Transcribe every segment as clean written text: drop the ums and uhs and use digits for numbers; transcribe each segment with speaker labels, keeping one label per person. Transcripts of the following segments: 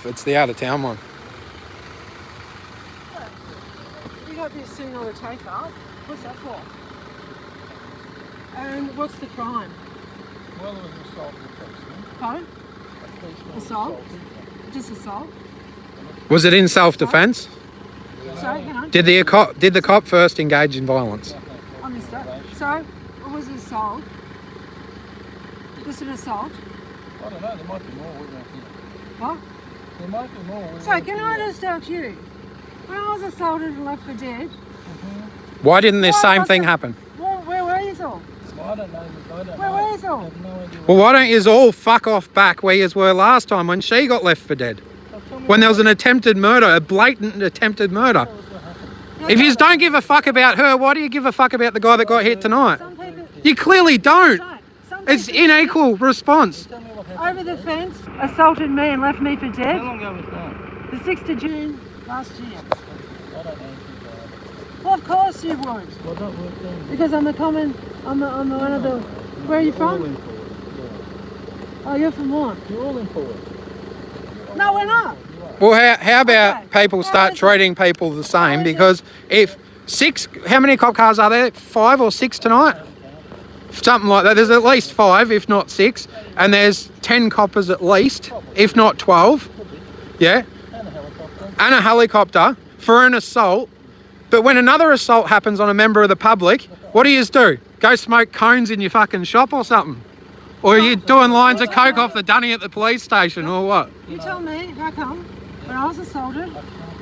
Speaker 1: off. It's the out-of-town one.
Speaker 2: You got this thing on the take up. What's that for? And what's the crime?
Speaker 3: Well, it was assault with policeman.
Speaker 2: Pardon? Assault? Just assault?
Speaker 1: Was it in self-defence?
Speaker 2: Sorry, hang on.
Speaker 1: Did the cop first engage in violence?
Speaker 2: I missed that. So, what was it assault? Just an assault?
Speaker 3: I don't know, there might be more. We don't hear.
Speaker 2: What?
Speaker 3: There might be more.
Speaker 2: So, can I just ask you? When I was assaulted and left for dead,
Speaker 1: Why didn't this same thing happen?
Speaker 2: where were you all?
Speaker 3: Well, I don't know.
Speaker 2: Where were you all?
Speaker 3: I have no idea.
Speaker 1: Well, why don't you all fuck off back where you were last time when she got left for dead? When there was an attempted murder, a blatant attempted murder. If you don't give a fuck about her, why do you give a fuck about the guy that got hit tonight?
Speaker 2: Some people
Speaker 1: You clearly don't.
Speaker 2: don't. Some
Speaker 1: It's
Speaker 2: people
Speaker 1: unequal response.
Speaker 3: Tell me what happened.
Speaker 2: over the fence assaulted me and left me for
Speaker 3: How
Speaker 2: dead.
Speaker 3: long ago was that?
Speaker 2: The 6th of June last year.
Speaker 3: I don't know anything about it.
Speaker 2: Well, of course you would.
Speaker 3: Well, don't work then.
Speaker 2: Because I'm the one of the... Where are you
Speaker 3: You're all
Speaker 2: from?
Speaker 3: in for it.
Speaker 2: Oh, you're from what?
Speaker 3: Yeah. You're all in for it.
Speaker 2: No, we're not.
Speaker 1: Well, how about
Speaker 2: Okay.
Speaker 1: people start
Speaker 2: How is it-
Speaker 1: treating people the same?
Speaker 2: how is it-
Speaker 1: Because if how many cop cars are there? 5 or 6 tonight? Something like that. There's at least 5, if not 6. And there's 10 coppers at least, if not 12. Yeah.
Speaker 3: And a helicopter.
Speaker 1: And a helicopter for an assault. But when another assault happens on a member of the public, what do you do? Go smoke cones in your fucking shop or something? Or are you doing lines of coke off the dunny at the police station or what?
Speaker 2: You tell me, how come when I was assaulted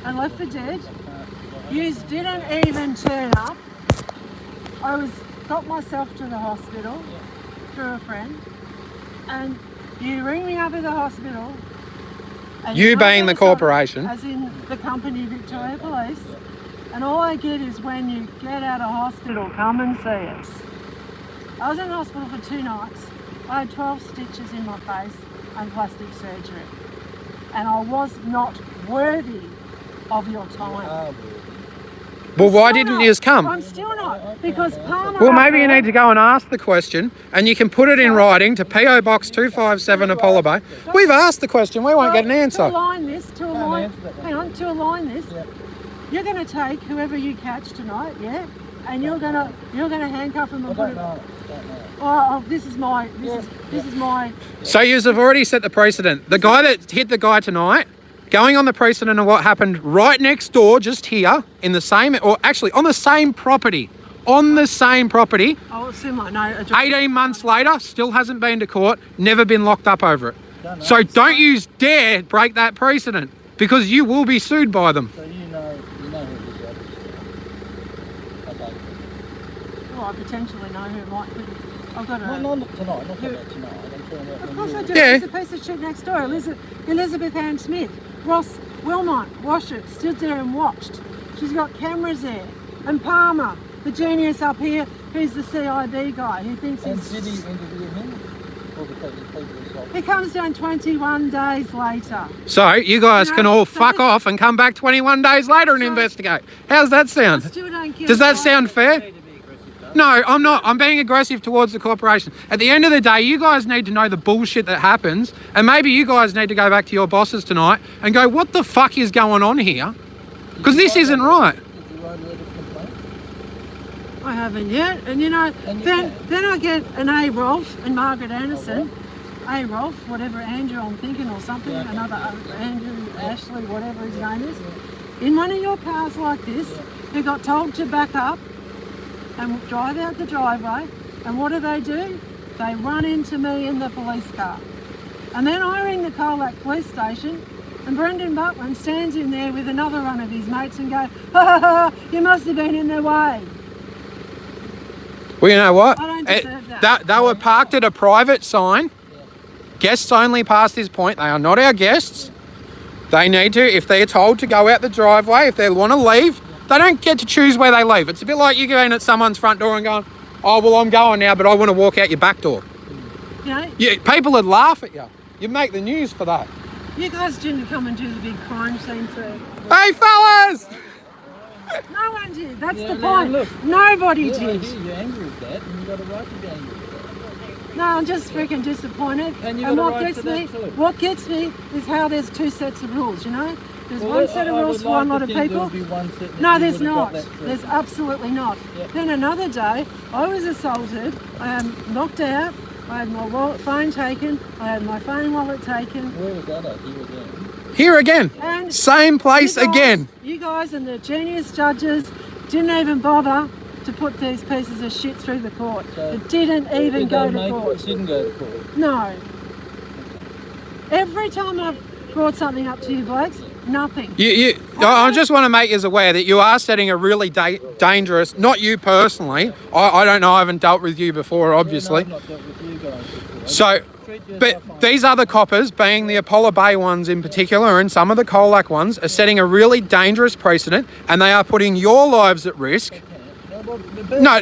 Speaker 2: and left for dead, you didn't even turn up? I got myself to the hospital through a friend, and you ring me up at the hospital. And
Speaker 1: You
Speaker 2: know
Speaker 1: being
Speaker 2: I
Speaker 1: the
Speaker 2: was assaulted,
Speaker 1: corporation.
Speaker 2: as in the company Victoria Police, and all I get is when you get out of hospital, come and see us. I was in hospital for 2 nights. I had 12 stitches in my face and plastic surgery. And I was not worthy of your time.
Speaker 1: Well, why
Speaker 2: Still
Speaker 1: didn't
Speaker 2: not.
Speaker 1: you come?
Speaker 2: I'm still not, because Palmer...
Speaker 1: Well, maybe you need to go and ask the question, and you can put it in writing to PO Box 257 Apollo Bay. We've asked the question, we won't get an
Speaker 2: To
Speaker 1: answer.
Speaker 2: align this,
Speaker 3: answer that.
Speaker 2: hang on, to align this,
Speaker 3: Yeah.
Speaker 2: you're going to take whoever you catch tonight, yeah? And you're going to handcuff them
Speaker 3: I
Speaker 2: and put
Speaker 3: don't
Speaker 2: it...
Speaker 3: know. Don't know.
Speaker 2: Oh, this is my... This is my...
Speaker 1: So you have already set the precedent. The guy that hit the guy tonight, going on the precedent of what happened right next door, just here, in the same, or actually on the same property,
Speaker 2: Oh, it's similar. No,
Speaker 1: 18 months later, still hasn't been to court, never been locked up over it.
Speaker 3: Don't know.
Speaker 1: So don't you dare break that precedent, because you will be sued by them.
Speaker 3: So you know who it is, obviously. Okay.
Speaker 2: Oh, I potentially know who it might be. I've got a...
Speaker 3: No, not tonight. Not about tonight. I'm talking about
Speaker 2: Of
Speaker 3: when
Speaker 2: course
Speaker 3: you
Speaker 2: I
Speaker 3: were-
Speaker 2: do.
Speaker 1: Yeah.
Speaker 2: There's a piece of shit next door. Elizabeth Ann Smith. Ross Wilmot, watched it, stood there and watched. She's got cameras there. And Palmer, the genius up here, who's the CIB guy, who thinks
Speaker 3: And
Speaker 2: he's...
Speaker 3: did he interview him? Or the people assaulted?
Speaker 2: He comes down 21 days later.
Speaker 1: So you guys
Speaker 2: No,
Speaker 1: can all
Speaker 2: so
Speaker 1: fuck
Speaker 2: this-
Speaker 1: off and come back 21 days later and
Speaker 2: So-
Speaker 1: investigate. How's that
Speaker 2: I
Speaker 1: sound?
Speaker 2: still don't get
Speaker 1: Does that
Speaker 2: why-
Speaker 1: sound fair? No, I'm not. I'm being aggressive towards the corporation. At the end of the day, you guys need to know the bullshit that happens, and maybe you guys need to go back to your bosses tonight and go, what the fuck is going on here? Because this isn't right.
Speaker 3: Did you write a letter of complaint?
Speaker 2: I haven't yet. And you know,
Speaker 3: And you
Speaker 2: then I get an A. Rolf and Margaret Anderson. A. Rolf, whatever Andrew I'm thinking or something,
Speaker 3: Yeah.
Speaker 2: another Andrew, Ashley, whatever his name is, in one of your cars like this, who got told to back up and drive out the driveway, and what do? They run into me in the police car. And then I ring the Colac police station, and Brendan Buckland stands in there with another one of his mates and go, ha ha ha, you must have been in their way.
Speaker 1: Well, you know what?
Speaker 2: I don't deserve that.
Speaker 1: They were parked at a private sign. Guests only past this point. They are not our guests. They need to, if they're told to go out the driveway, if they want to leave, they don't get to choose where they leave. It's a bit like you going at someone's front door and going, oh, well, I'm going now, but I want to walk out your back door.
Speaker 2: You know,
Speaker 1: Yeah, people would laugh at you. You'd make the news for that.
Speaker 2: you guys didn't come and do the big crime scene for...
Speaker 1: Hey, fellas!
Speaker 2: No one did. That's
Speaker 3: Yeah,
Speaker 2: the
Speaker 3: now
Speaker 2: point.
Speaker 3: look.
Speaker 2: Nobody
Speaker 3: Yeah, I
Speaker 2: did.
Speaker 3: hear you're angry with that, and you've got a right to be angry with that.
Speaker 2: No, I'm just freaking disappointed.
Speaker 3: And you've got a
Speaker 2: what
Speaker 3: right
Speaker 2: gets
Speaker 3: to that
Speaker 2: me,
Speaker 3: too.
Speaker 2: what gets me is how there's two sets of rules. You know, there's
Speaker 3: Well,
Speaker 2: one set of
Speaker 3: I
Speaker 2: rules
Speaker 3: would
Speaker 2: for one
Speaker 3: like
Speaker 2: lot
Speaker 3: to
Speaker 2: of
Speaker 3: think
Speaker 2: people.
Speaker 3: there'll be one set that
Speaker 2: No,
Speaker 3: you
Speaker 2: there's
Speaker 3: would have got
Speaker 2: not.
Speaker 3: that
Speaker 2: There's
Speaker 3: treatment.
Speaker 2: absolutely not.
Speaker 3: Yeah.
Speaker 2: Then another day, I was assaulted. I am knocked out. I had my phone taken. I had my phone wallet taken.
Speaker 3: Where was that at? You again?
Speaker 1: Here again.
Speaker 2: And
Speaker 1: Same place
Speaker 2: you guys-
Speaker 1: again.
Speaker 2: You guys and the genius judges didn't even bother to put these pieces of shit through the court.
Speaker 3: So
Speaker 2: it didn't even
Speaker 3: Did
Speaker 2: go
Speaker 3: they
Speaker 2: to
Speaker 3: make
Speaker 2: court.
Speaker 3: it? Didn't go to court.
Speaker 2: No. Every time I've brought something up to you blokes, nothing.
Speaker 1: I just want to make you aware that you are setting a really dangerous, not you personally. I don't know, I haven't dealt with you before, obviously.
Speaker 3: Yeah, no, I've not dealt with you guys before.
Speaker 1: So,
Speaker 3: Treat yourself
Speaker 1: but
Speaker 3: fine.
Speaker 1: these other coppers, being the Apollo Bay ones in particular, and some of the Colac ones, are setting a really dangerous precedent, and they are putting your lives at risk. No,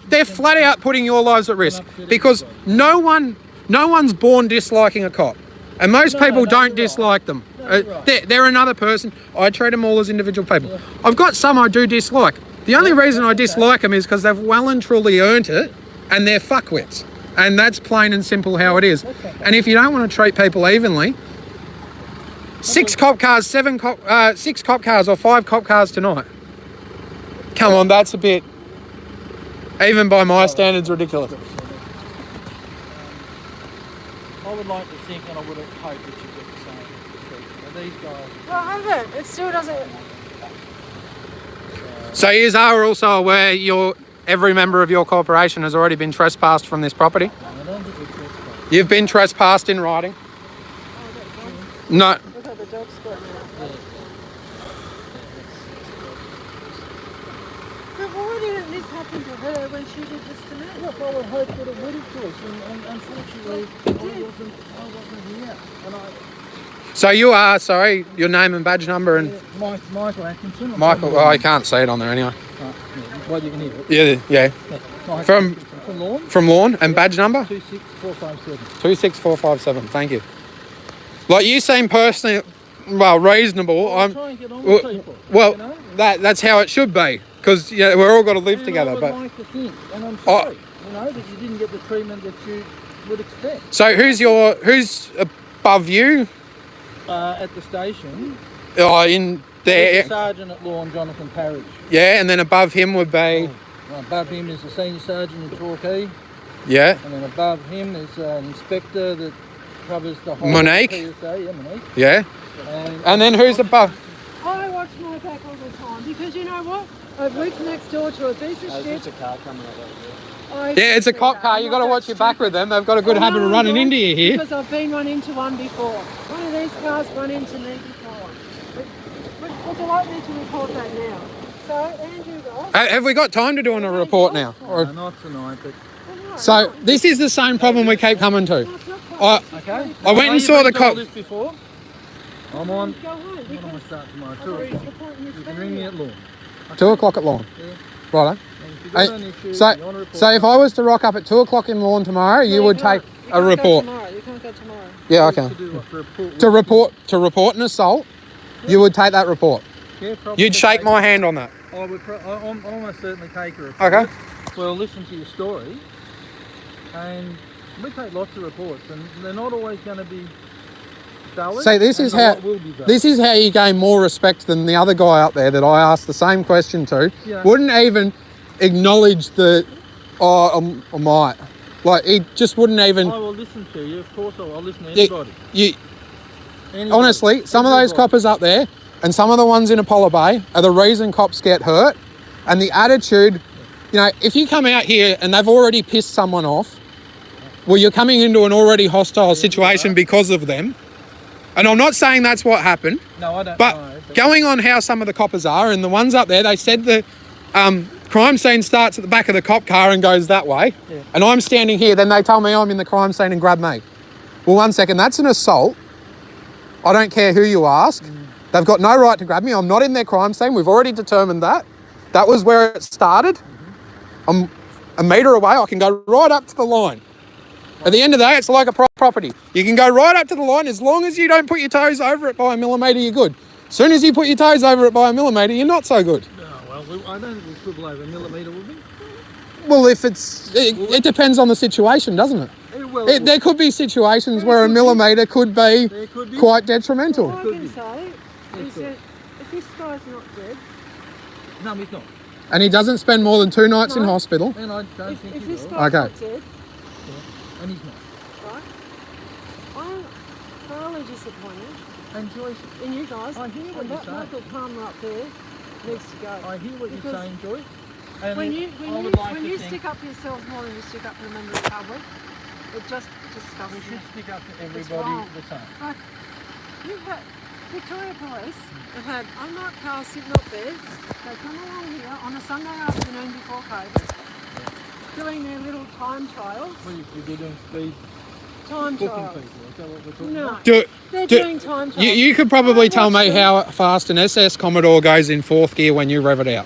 Speaker 1: they're flat out putting your lives at risk because no one's born disliking a cop, and most people
Speaker 3: no,
Speaker 1: don't
Speaker 3: you're
Speaker 1: dislike them.
Speaker 3: you're right.
Speaker 1: They're another person. I treat them all as individual people. I've got some I do dislike. The only reason I dislike them is because they've well and truly earned it, and they're fuckwits, and that's plain and simple how it is. And if you don't want to treat people evenly, 6 cop cars, 6 cop cars, or 5 cop cars tonight. Come on, that's a bit, even by my standards, ridiculous.
Speaker 3: I would like to think, and I would have hoped that you get the same treatment. But these guys,
Speaker 2: Well, I haven't. It still doesn't.
Speaker 1: So you are also aware every member of your corporation has already been trespassed from this property?
Speaker 3: I don't think it's just
Speaker 1: You've been trespassed in writing? No.
Speaker 2: Look at the dog squat now. But why didn't this happen to her when she did this to me?
Speaker 3: Look, I would hope that it would have to us, and unfortunately, I wasn't here. And
Speaker 1: So you are, sorry, your name and badge number and
Speaker 3: Michael Atkinson.
Speaker 1: Michael, I can't see it on there anyway.
Speaker 3: Well, you can hear it.
Speaker 1: Yeah.
Speaker 3: Michael
Speaker 1: From-
Speaker 3: Atkinson from Lawn,
Speaker 1: From Lawn and badge number?
Speaker 3: 26457.
Speaker 1: 26457, thank you. Like you seem personally, well, reasonable.
Speaker 3: I'm trying to get on with people.
Speaker 1: Well,
Speaker 3: you know?
Speaker 1: that's how it should be, because we're all got to live
Speaker 3: And
Speaker 1: together.
Speaker 3: I would
Speaker 1: But
Speaker 3: like to think, and I'm sorry, that you didn't get the treatment that you would expect.
Speaker 1: so who's above you?
Speaker 3: At the station,
Speaker 1: In
Speaker 3: there's
Speaker 1: there,
Speaker 3: a sergeant at Lawn, Jonathan Parrish.
Speaker 1: yeah, and then above him would be,
Speaker 3: Above him is the senior sergeant in Torquay,
Speaker 1: yeah,
Speaker 3: and then above him is an inspector that covers the whole
Speaker 1: Monique?
Speaker 3: PSA, yeah, Monique.
Speaker 1: yeah. And then who's above?
Speaker 2: I watch my back all the time because you know what? I've lived next door to a piece of shit.
Speaker 3: a car coming up over
Speaker 1: Yeah, it's a cop car. You got to watch your back with them. They've got a good habit of running into you here.
Speaker 2: Because I've been run into one before. One of these cars run into me before. Would you like me to report that now? So, Andrew Ross.
Speaker 1: Have we got time to do a report now? Or,
Speaker 3: there. Not tonight, but
Speaker 1: so this is the same problem we keep coming to.
Speaker 3: okay.
Speaker 1: I went and saw the cop.
Speaker 3: This before. I'm on.
Speaker 2: Go home
Speaker 3: When am I
Speaker 2: because
Speaker 3: start tomorrow?
Speaker 2: I've
Speaker 3: 2
Speaker 2: already
Speaker 3: o'clock.
Speaker 2: reported
Speaker 3: You
Speaker 2: this
Speaker 3: can ring me at Lawn.
Speaker 1: 2 o'clock at Lawn.
Speaker 3: Yeah.
Speaker 1: Righto.
Speaker 3: And if you've got an issue, you want to report.
Speaker 1: So if I was to rock up at 2 o'clock in Lawn tomorrow, you would take a report.
Speaker 2: You can't go tomorrow.
Speaker 1: Yeah,
Speaker 3: To
Speaker 1: okay.
Speaker 3: do what? To report.
Speaker 1: To report an assault, you would take that report.
Speaker 3: Yeah, probably.
Speaker 1: You'd shake my hand on that.
Speaker 3: I would. I'll almost certainly take a report.
Speaker 1: Okay.
Speaker 3: Well, listen to your story, and we take lots of reports, and they're not always going to be valid.
Speaker 1: See, this
Speaker 3: and
Speaker 1: is
Speaker 3: a
Speaker 1: how
Speaker 3: lot will be valid.
Speaker 1: this is how you gain more respect than the other guy out there that I asked the same question to.
Speaker 3: Yeah.
Speaker 1: Wouldn't even acknowledge the, I might. Like he just wouldn't even.
Speaker 3: I will listen to you. Of course, I'll listen to
Speaker 1: Yeah,
Speaker 3: anybody. Anybody.
Speaker 1: honestly, some of those
Speaker 3: Everybody.
Speaker 1: coppers up there and some of the ones in Apollo Bay are the reason cops get hurt. And the attitude, if you come out here and they've already pissed someone off, well, you're coming into an already hostile situation because of them. And I'm not saying that's what happened,
Speaker 3: No, I don't
Speaker 1: but
Speaker 3: know.
Speaker 1: going on how some of the coppers are, and the ones up there, they said the crime scene starts at the back of the cop car and goes that way.
Speaker 3: Yeah.
Speaker 1: And I'm standing here, then they tell me I'm in the crime scene and grab me. Well, 1 second, that's an assault. I don't care who you ask. They've got no right to grab me. I'm not in their crime scene. We've already determined that. That was where it started. I'm a metre away. I can go right up to the line. At the end of the day, it's like a property. You can go right up to the line. As long as you don't put your toes over it by a millimetre, you're good. As soon as you put your toes over it by a millimetre, you're not so good.
Speaker 3: No, well, I don't think we'll quibble over a millimetre, will we?
Speaker 1: Well, if it depends on the situation, doesn't it?
Speaker 3: Well,
Speaker 1: There could be situations where a millimetre could be
Speaker 3: there could be.
Speaker 1: quite detrimental.
Speaker 2: All I
Speaker 3: Could
Speaker 2: can
Speaker 3: be.
Speaker 2: say is that if this guy's not dead,
Speaker 3: No, he's not.
Speaker 1: And he doesn't spend more than 2 nights in
Speaker 2: No.
Speaker 1: hospital.
Speaker 3: And I don't think
Speaker 2: if
Speaker 3: he
Speaker 2: this
Speaker 3: will.
Speaker 2: guy's
Speaker 1: Okay.
Speaker 2: not dead,
Speaker 3: And he's not.
Speaker 2: right, I'm thoroughly disappointed
Speaker 3: And Joyce,
Speaker 2: in you guys.
Speaker 3: I hear what
Speaker 2: and
Speaker 3: you're
Speaker 2: that
Speaker 3: saying.
Speaker 2: Michael Palmer up there needs to go.
Speaker 3: I hear what
Speaker 2: Because
Speaker 3: you're saying, Joyce. And
Speaker 2: When
Speaker 3: it-
Speaker 2: you
Speaker 3: I would like
Speaker 2: when
Speaker 3: to
Speaker 2: you
Speaker 3: think
Speaker 2: stick up for yourselves more than you stick up for the member of the public, it just disgusts
Speaker 3: we
Speaker 2: me.
Speaker 3: should stick up to
Speaker 2: wrong.
Speaker 3: everybody the same.
Speaker 2: Like, you had Victoria Police have had unmarked cars sitting up there. They come along here on a Sunday afternoon before COVID, doing their little time trials.
Speaker 3: Well, you're doing speed
Speaker 2: Time
Speaker 3: booking
Speaker 2: trials.
Speaker 3: people. Is that what we're talking
Speaker 2: No,
Speaker 3: about?
Speaker 2: they're
Speaker 1: Do-
Speaker 2: doing time trials.
Speaker 1: You could probably
Speaker 2: I
Speaker 1: tell me
Speaker 2: watched
Speaker 1: how fast an SS Commodore goes in 4th gear when you rev it out.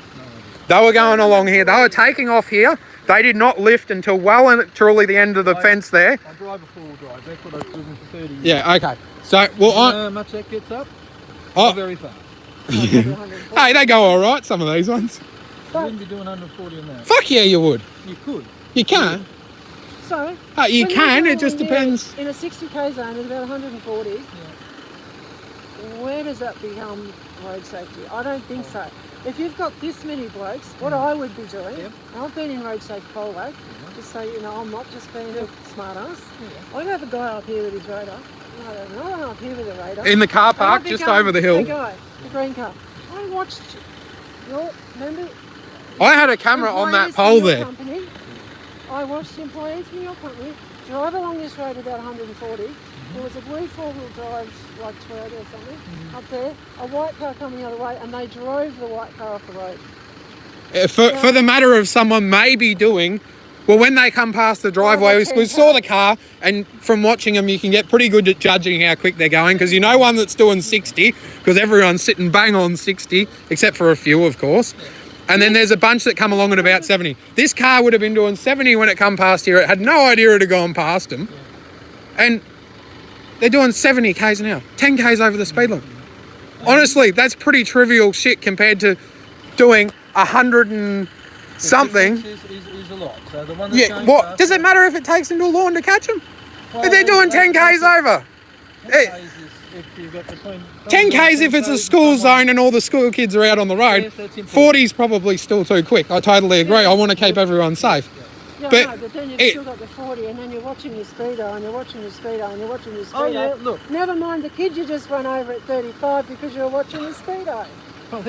Speaker 1: They were going along here. They were taking off here. They did not lift until well and truly the end of the fence there.
Speaker 3: I drive a four-wheel drive. That's what I've driven for 30 years.
Speaker 1: Yeah, okay. So, well,
Speaker 3: You know how much that gets up?
Speaker 1: Oh.
Speaker 3: Not very fast.
Speaker 1: hey, they go all right, some of these ones.
Speaker 3: You wouldn't be doing 140 in that.
Speaker 1: Fuck yeah, you would.
Speaker 3: You could.
Speaker 1: You can.
Speaker 2: So,
Speaker 1: You
Speaker 2: when you
Speaker 1: can,
Speaker 2: go
Speaker 1: it just
Speaker 2: along here
Speaker 1: depends.
Speaker 2: In a 60k zone at about 140, where does that become road safety? I don't think so. If you've got this many blokes, what I would be doing,
Speaker 3: Yep.
Speaker 2: and I've been in road safety Polwag, just so you know, I'm not just being a smart ass. I'd have a guy up here with his radar. No, another one up here with a radar.
Speaker 1: In the car
Speaker 2: And I'd
Speaker 1: park
Speaker 2: be
Speaker 1: just
Speaker 2: going,
Speaker 1: over the hill.
Speaker 2: The guy, the green car. I watched your, remember?
Speaker 1: I had a camera on that
Speaker 2: employees
Speaker 1: pole
Speaker 2: from your
Speaker 1: there.
Speaker 2: company. I watched employees from your company drive along this road about 140. There was a blue four-wheel drive, like Toyota or something, up there. A white car coming the other way, and they drove the white car off the road.
Speaker 1: For the matter of someone maybe doing, well, when they come past the driveway,
Speaker 2: Oh,
Speaker 1: we saw the car, and from watching them, you can get pretty good at judging how quick they're going, because you know one that's doing 60, because everyone's sitting bang on 60, except for a few, of course. And then there's a bunch that come along at about 70. This car would have been doing 70 when it come past here. It had no idea it had gone past them. And they're doing 70 k's an hour, 10 k's over the speed limit. Honestly, that's pretty trivial shit compared to doing 100 and something.
Speaker 3: Is a lot. So the one that's
Speaker 1: Yeah,
Speaker 3: going
Speaker 1: what
Speaker 3: fast-
Speaker 1: does it matter if it takes them to a lawn to catch them?
Speaker 3: Well,
Speaker 1: If they're doing 10 k's over.
Speaker 3: 10 k's is if you've got between
Speaker 1: 10 k's if it's a school zone and all the school kids are out on the road.
Speaker 3: Yes, that's important.
Speaker 1: 40's probably still too quick. I totally agree. I want to keep everyone safe.
Speaker 2: Yeah,
Speaker 1: But
Speaker 2: no, but then you've
Speaker 1: it-
Speaker 2: still got the 40, and then you're watching your speedo, and you're watching your speedo, and you're watching your speedo.
Speaker 3: Oh yeah, look.
Speaker 2: Never mind the kid you just run over at 35 because you're watching the speedo.
Speaker 3: Well,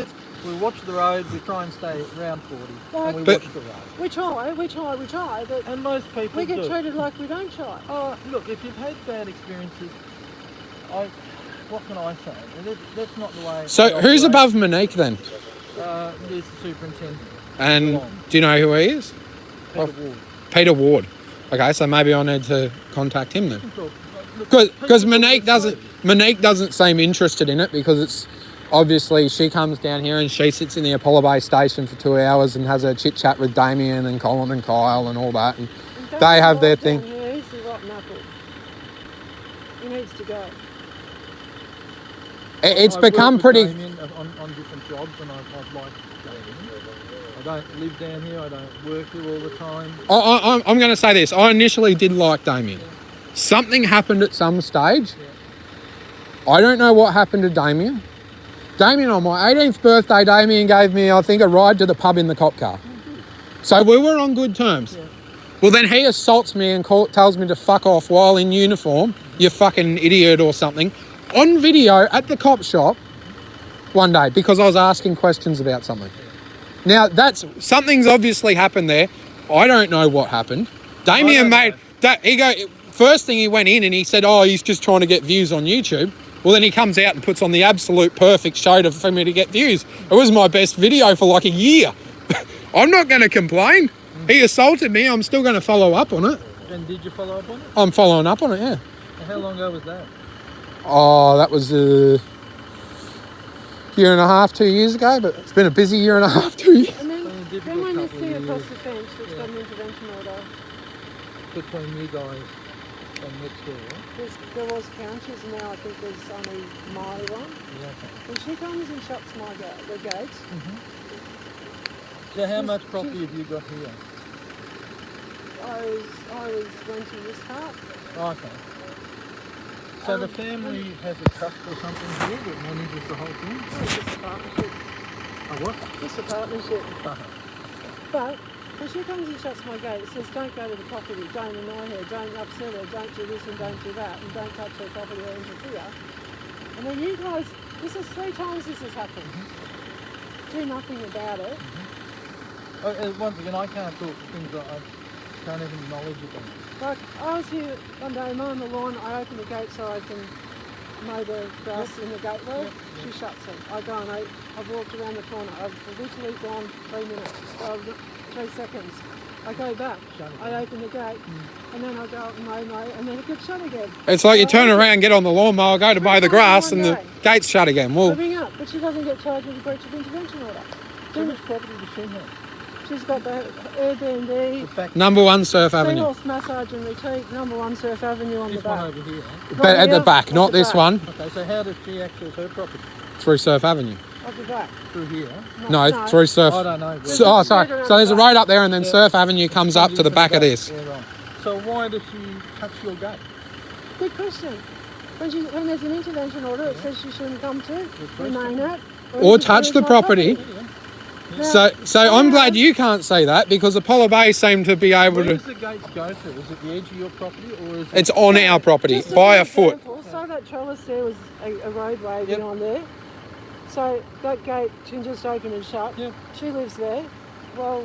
Speaker 3: we watch the road. We try and stay around 40,
Speaker 2: Like-
Speaker 3: and we
Speaker 1: But-
Speaker 3: watch the road.
Speaker 2: We try, but
Speaker 3: And most people
Speaker 2: we get
Speaker 3: do.
Speaker 2: treated like we don't try.
Speaker 3: Oh, look, if you've had bad experiences, what can I say? That's not the way.
Speaker 1: So
Speaker 3: we
Speaker 1: who's
Speaker 3: operate.
Speaker 1: above Monique then?
Speaker 3: There's the superintendent,
Speaker 1: And do you know who he is?
Speaker 3: Peter Ward.
Speaker 1: Peter Ward. Okay, so maybe I need to contact him then.
Speaker 3: Look,
Speaker 1: Because
Speaker 3: Peter
Speaker 1: Monique doesn't seem interested in it, because it's obviously she comes down here and she sits in the Apollo Bay station for 2 hours and has a chit chat with Damien and Colin and Kyle and all that, and
Speaker 2: And
Speaker 1: they have their
Speaker 2: Down
Speaker 1: thing.
Speaker 2: here, he's the rotten apple. He needs to go.
Speaker 1: It's
Speaker 3: I've
Speaker 1: become
Speaker 3: worked with
Speaker 1: pretty.
Speaker 3: Damien on different jobs, and I'd like Damien. I don't live down here. I don't work here all the time.
Speaker 1: I'm going to say this. I initially did like Damien. Something happened at some stage. I don't know what happened to Damien. Damien, on my 18th birthday, Damien gave me, I think, a ride to the pub in the cop car. So we were on good terms. Well, then he assaults me and tells me to fuck off while in uniform, you fucking idiot or something, on video at the cop shop one day because I was asking questions about something. Now, something's obviously happened there. I don't know what happened. Damien made that. First thing he went in and he said, "Oh, he's just trying to get views on YouTube." Well, then he comes out and puts on the absolute perfect show for me to get views. It was my best video for like a year. I'm not going to complain. He assaulted me. I'm still going to follow up on it.
Speaker 3: And did you follow up on it?
Speaker 1: I'm following up on it, yeah.
Speaker 3: And how long ago was that?
Speaker 1: Oh, that was a year and a half, 2 years ago, but it's been a busy year and a half, 2 years.
Speaker 2: And then,
Speaker 3: Been a difficult
Speaker 2: then when you
Speaker 3: couple of
Speaker 2: see across
Speaker 3: years.
Speaker 2: the fence, it's got an intervention order.
Speaker 3: Between you guys and next door.
Speaker 2: There was counties, and now I think there's only my one.
Speaker 3: Yeah, okay.
Speaker 2: And she comes and shuts the gates.
Speaker 3: So how much property have you got here?
Speaker 2: I was renting this part.
Speaker 3: Oh, okay. So the family has a trust or something here that manages the whole thing?
Speaker 2: It's just a partnership.
Speaker 3: Oh, what?
Speaker 2: Just a partnership. But when she comes and shuts my gate, it says don't go to the property, don't annoy her, don't upset her, don't do this and don't do that, and don't touch her property or interfere. And then you guys, this is 3 times this has happened. Do nothing about it.
Speaker 3: Once again, I can't talk to things that I don't have any knowledge about.
Speaker 2: Like, I was here one day mowing the lawn, I open the gate so I can mow the grass in the gateway. She shuts it. I go and I've walked around the corner. I've literally gone 3 minutes, 3 seconds. I go back, I open the gate, and then I go up and mow, and then it gets shut again.
Speaker 1: It's like you
Speaker 2: So I
Speaker 1: turn
Speaker 2: open-
Speaker 1: around, get on the lawnmower, go to mow the grass, and the gate's shut again.
Speaker 2: I
Speaker 1: Well,
Speaker 2: ring up, but she doesn't get charged with a breach of intervention order.
Speaker 3: So which property does she have?
Speaker 2: She's got the Airbnb,
Speaker 3: The back,
Speaker 1: number 1 Surf Avenue.
Speaker 2: Seahorse Massage and Retreat, number 1 Surf Avenue on
Speaker 3: this
Speaker 2: the
Speaker 3: one
Speaker 2: back.
Speaker 3: over here.
Speaker 1: But at the
Speaker 2: here,
Speaker 1: back,
Speaker 2: at
Speaker 1: not
Speaker 2: the
Speaker 1: this
Speaker 2: back.
Speaker 1: one,
Speaker 3: Okay, so how does she access her property?
Speaker 1: through Surf Avenue.
Speaker 2: At the back.
Speaker 3: Through here?
Speaker 1: No, through Surf.
Speaker 3: I don't know.
Speaker 1: So, oh, sorry. So there's a road up there, and then
Speaker 3: Yeah.
Speaker 1: Surf Avenue comes up to the back of this.
Speaker 3: Yeah, right. So why does she touch your gate?
Speaker 2: Good question. When there's an intervention order, it says she shouldn't come to remain at.
Speaker 1: Or touch the property.
Speaker 2: Now,
Speaker 1: So I'm glad you can't say that, because Apollo Bay seem to be able
Speaker 3: Where
Speaker 1: to.
Speaker 3: does the gates go to? Is it the edge of your property or is it...
Speaker 1: It's on our property
Speaker 2: just as
Speaker 1: by
Speaker 2: an
Speaker 1: a foot.
Speaker 2: example, So that trellis there was a roadway
Speaker 3: Yep.
Speaker 2: beyond there. So that gate can just open and shut.
Speaker 3: Yep.
Speaker 2: She lives there. Well,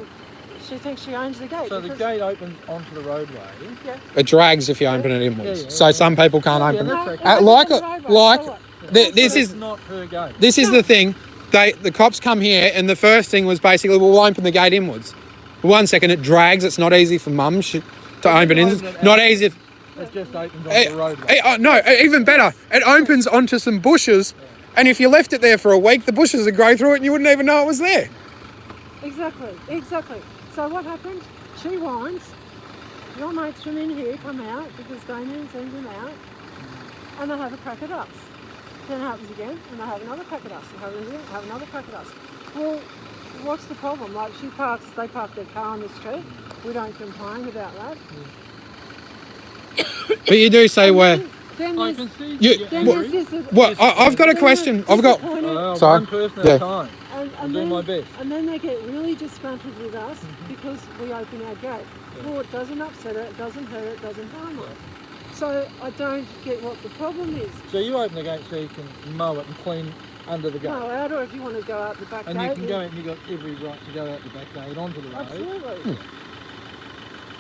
Speaker 2: she thinks she owns the gate.
Speaker 3: So the
Speaker 2: because-
Speaker 3: gate opens onto the roadway.
Speaker 2: Yeah.
Speaker 1: It drags if you open it inwards.
Speaker 3: Yeah,
Speaker 1: So
Speaker 3: yeah.
Speaker 1: some people can't
Speaker 3: Yeah,
Speaker 1: open
Speaker 3: that's
Speaker 1: it.
Speaker 3: okay.
Speaker 2: No,
Speaker 1: Like
Speaker 2: it's on the roadway, so what?
Speaker 1: this
Speaker 3: So
Speaker 1: is
Speaker 3: it's not her gate.
Speaker 1: this is the thing. The cops come here, and the first thing was basically, we'll open the gate inwards. 1 second, it drags. It's not easy for mum to open inwards. Not easy.
Speaker 3: It just opens onto the roadway.
Speaker 1: No, even better. It opens onto some bushes, and if you left it there for a week, the bushes would grow through it, and you wouldn't even know it was there.
Speaker 2: Exactly. So what happened? She whines. Your mates from in here come out because Damien sends them out, and they have a crack at us. Then it happens again, and they have another crack at us. And have another crack at us. Well, what's the problem? Like they park their car on the street. We don't complain about that.
Speaker 1: But you do say where.
Speaker 2: Then
Speaker 3: I
Speaker 2: there's,
Speaker 3: can see
Speaker 1: You-
Speaker 2: then
Speaker 1: what-
Speaker 2: there's this.
Speaker 1: What? I've got a question. I've got. Sorry.
Speaker 3: One person at
Speaker 1: Yeah.
Speaker 3: a time. I'll do my best.
Speaker 2: And then they get really disgruntled with us because we open our gate. Well, it doesn't upset her, it doesn't hurt her, it doesn't harm her. So I don't get what the problem is.
Speaker 3: So you open the gate so you can mow it and clean under the gate.
Speaker 2: No, out or if you want to go out the back
Speaker 3: And
Speaker 2: gate.
Speaker 3: you can go out and you've got every right to go out the back gate onto the road.
Speaker 2: Absolutely.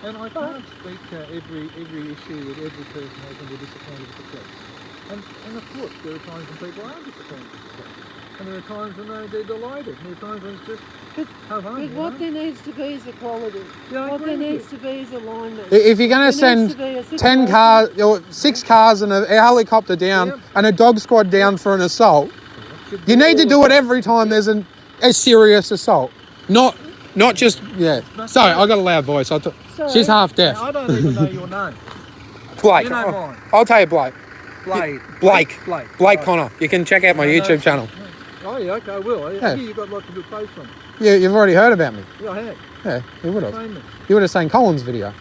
Speaker 3: And I can't speak to every issue that every person has and they're disappointed with the police. And of course, there are times when people are disappointed with the police. And there are times when they're delighted. And there are times when it's just ho hum.
Speaker 2: But
Speaker 3: you
Speaker 2: what
Speaker 3: know?
Speaker 2: there needs to be is equality.
Speaker 3: Yeah, I
Speaker 2: What
Speaker 3: agree
Speaker 2: there
Speaker 3: with
Speaker 2: needs to be is alignment.
Speaker 1: If you're going to
Speaker 2: There needs
Speaker 1: send
Speaker 2: to be a
Speaker 1: 10
Speaker 2: situation-
Speaker 1: cars or 6 cars and a helicopter down
Speaker 3: Yep.
Speaker 1: and a dog squad down for an assault,
Speaker 3: Should
Speaker 1: you
Speaker 3: be
Speaker 1: need to
Speaker 3: all
Speaker 1: do
Speaker 3: of
Speaker 1: it every time there's a serious assault. Not just, yeah. Sorry, I got a loud voice. She's half deaf.
Speaker 3: Now, I don't even know your name.
Speaker 1: Blake.
Speaker 3: You know mine.
Speaker 1: I'll tell you Blake.
Speaker 3: Blade.
Speaker 1: Blake.
Speaker 3: Blake.
Speaker 1: Blake Connor. You can check out my
Speaker 3: I know.
Speaker 1: YouTube channel.
Speaker 3: Oh yeah, okay, I will. I
Speaker 1: Yeah.
Speaker 3: hear you've got lots of good posts on it.
Speaker 1: Yeah, you've already heard about me.
Speaker 3: Yeah, I have.
Speaker 1: Yeah, you would have.
Speaker 3: Famous.
Speaker 1: You would have seen Colin's video.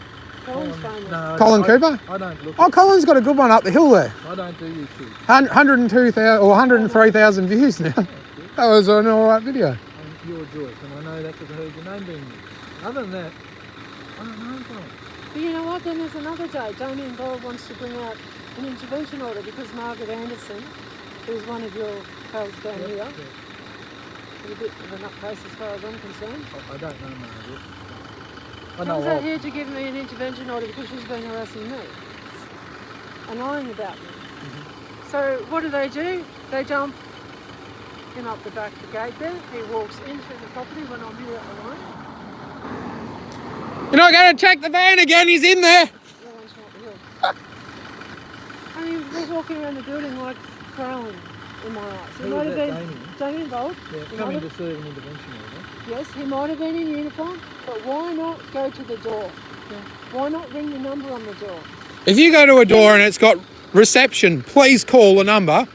Speaker 2: Colin's famous.
Speaker 3: No,
Speaker 1: Colin
Speaker 3: I-
Speaker 1: Cooper?
Speaker 3: I don't look.
Speaker 1: Oh, Colin's got a good one up the hill there.
Speaker 3: I don't do YouTube.
Speaker 1: 102,000 or 103,000 views now. That was an alright video.
Speaker 3: I'm your Joyce, and I know that because I heard your name being used. Other than that, I don't know. Guys.
Speaker 2: But you know what? Then there's another day. Damien Gold wants to bring out an intervention order because Margaret Anderson, who's one of your pals down here, is a bit of a nutcase as far as I'm concerned.
Speaker 3: I don't know Margaret. I
Speaker 2: Comes
Speaker 3: know
Speaker 2: out
Speaker 3: of.
Speaker 2: here to give me an intervention order because she's been harassing me and lying about me. So what do? They jump him up the back of the gate there. He walks into the property when I'm here alone.
Speaker 1: You're not going to check the van again, he's in there.
Speaker 2: No one's not here. I mean, we're walking around the building like growling in my eyes. He
Speaker 3: Who
Speaker 2: might
Speaker 3: was
Speaker 2: have
Speaker 3: that,
Speaker 2: been Damien Gold.
Speaker 3: Yeah,
Speaker 2: He
Speaker 3: coming
Speaker 2: might
Speaker 3: to
Speaker 2: have-
Speaker 3: serve an intervention order.
Speaker 2: Yes, he might have been in uniform, but why not go to the door? Why not ring the number on the door?
Speaker 1: If you go to a door and it's got reception, please call a number.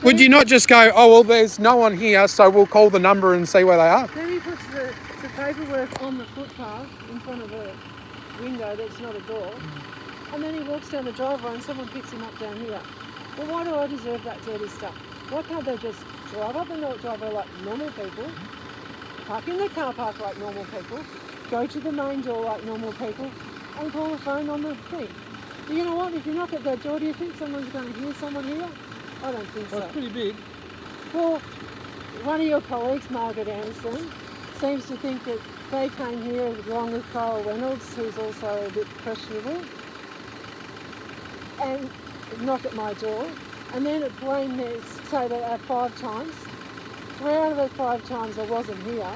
Speaker 1: Would you not just go, oh, well, there's no one here, so we'll call the number and see where they are?
Speaker 2: Then he puts the paperwork on the footpath in front of her. window that's not a door, and then he walks down the driveway and someone picks him up down here. Well, why do I deserve that dirty stuff? Why can't they just drive up the driveway like normal people, park in the car park like normal people, go to the main door like normal people, and call the phone on the thing? You know what? If you knock at that door, do you think someone's going to hear someone here? I don't think
Speaker 3: Well,
Speaker 2: so.
Speaker 3: it's pretty big.
Speaker 2: Well, one of your colleagues, Margaret Anderson, seems to think that they came here along with Kyle Reynolds, who's also a bit questionable, and knock at my door, and then it blamed me, say that 5 times. 3 out of the 5 times I wasn't here.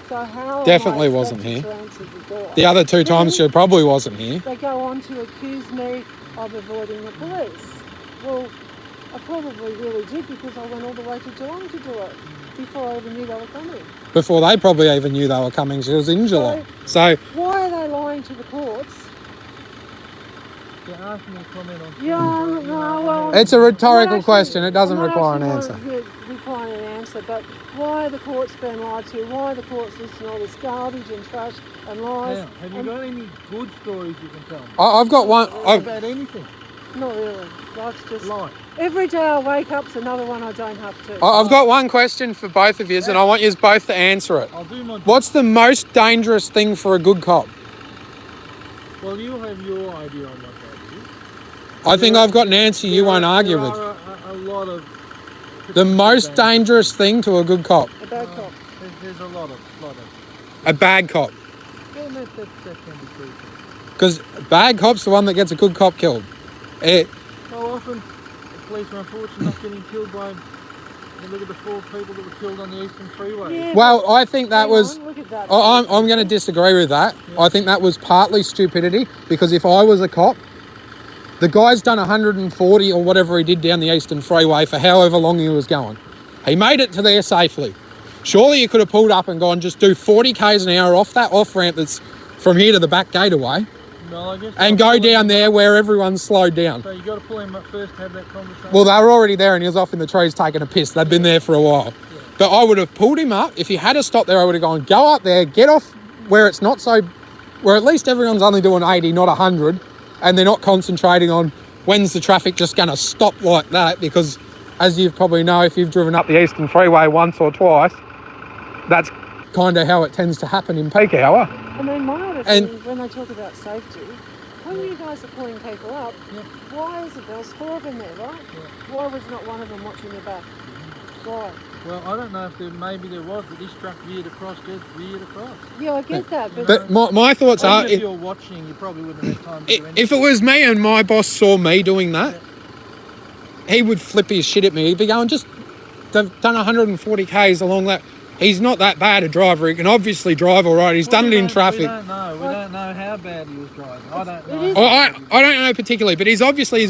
Speaker 2: So how
Speaker 1: Definitely
Speaker 2: am I
Speaker 1: wasn't
Speaker 2: expected
Speaker 1: here.
Speaker 2: to answer the door?
Speaker 1: The other 2 times
Speaker 2: Then
Speaker 1: she probably wasn't here.
Speaker 2: they go on to accuse me of avoiding the police. Well, I probably really did because I went all the way to Geelong to do it before I even knew they were coming.
Speaker 1: Before they probably even knew they were coming, she was in Geelong. So
Speaker 2: Why are they lying to the courts?
Speaker 3: They're asking a comment on.
Speaker 2: Yeah,
Speaker 3: things,
Speaker 2: no, well,
Speaker 1: it's a rhetorical
Speaker 2: Not
Speaker 1: question. It
Speaker 2: actually-
Speaker 1: doesn't
Speaker 2: I'm not
Speaker 1: require an
Speaker 2: actually
Speaker 1: answer.
Speaker 2: requiring an answer, but why are the courts being lied to? Why are the courts listening to all this garbage and trash and lies?
Speaker 3: Now, have you
Speaker 2: and-
Speaker 3: got any good stories you can tell me?
Speaker 1: I've got one.
Speaker 3: About anything?
Speaker 2: Not really. Life's just...
Speaker 3: Life.
Speaker 2: Every day I wake up's another one I don't have to.
Speaker 1: I've got one question for both of you, and I want you both to answer it.
Speaker 3: I'll do my.
Speaker 1: What's the most dangerous thing for a good cop?
Speaker 3: Well, you have your idea on what that is.
Speaker 1: I think I've got an answer you won't argue
Speaker 3: there
Speaker 1: with.
Speaker 3: are a lot of.
Speaker 1: The most dangerous thing to a good cop,
Speaker 2: A bad cop.
Speaker 3: There's a lot of.
Speaker 1: a bad cop.
Speaker 3: Yeah, that can be true.
Speaker 1: Because bad cop's the one that gets a good cop killed.
Speaker 3: How often the police are unfortunately not getting killed by. You look at the 4 people that were killed on the Eastern Freeway.
Speaker 2: Yeah,
Speaker 1: Well, I think that
Speaker 2: hang
Speaker 1: was...
Speaker 2: on, look at that.
Speaker 1: I'm going to disagree with that. I think that was partly stupidity, because if I was a cop, the guy's done 140 or whatever he did down the Eastern Freeway for however long he was going. He made it to there safely. Surely you could have pulled up and gone, just do 40 k's an hour off that off-ramp that's from here to the back gateway,
Speaker 3: Well, I guess
Speaker 1: and go down there where everyone's slowed down.
Speaker 3: So you got to pull him up first to have that conversation.
Speaker 1: Well, they were already there and he was off in the trees taking a piss. They'd been there for a while. But I would have pulled him up. If he had to stop there, I would have gone, go up there, get off where it's not so... where at least everyone's only doing 80, not 100, and they're not concentrating on when's the traffic just going to stop like that, because as you probably know, if you've driven up the Eastern Freeway once or twice, that's kind of how it tends to happen in peak hour.
Speaker 2: I mean, my other
Speaker 1: And-
Speaker 2: thing, when they talk about safety, when you guys are pulling people up, why is it there was 4 of them there, right? Why was not one of them watching the back? Why?
Speaker 3: Well, I don't know if maybe there was, but this truck veered across.
Speaker 2: Yeah, I get that, but
Speaker 1: But my thoughts are...
Speaker 3: Even if you're watching, you probably wouldn't have had time to do anything.
Speaker 1: If it was me and my boss saw me doing that, he would flip his shit at me. He'd be going, just they've done 140 k's along that. He's not that bad a driver. He can obviously drive all right. He's done it in traffic.
Speaker 3: We don't know. We don't know how bad he was driving. I don't know.
Speaker 2: is-
Speaker 1: I don't know particularly, but he's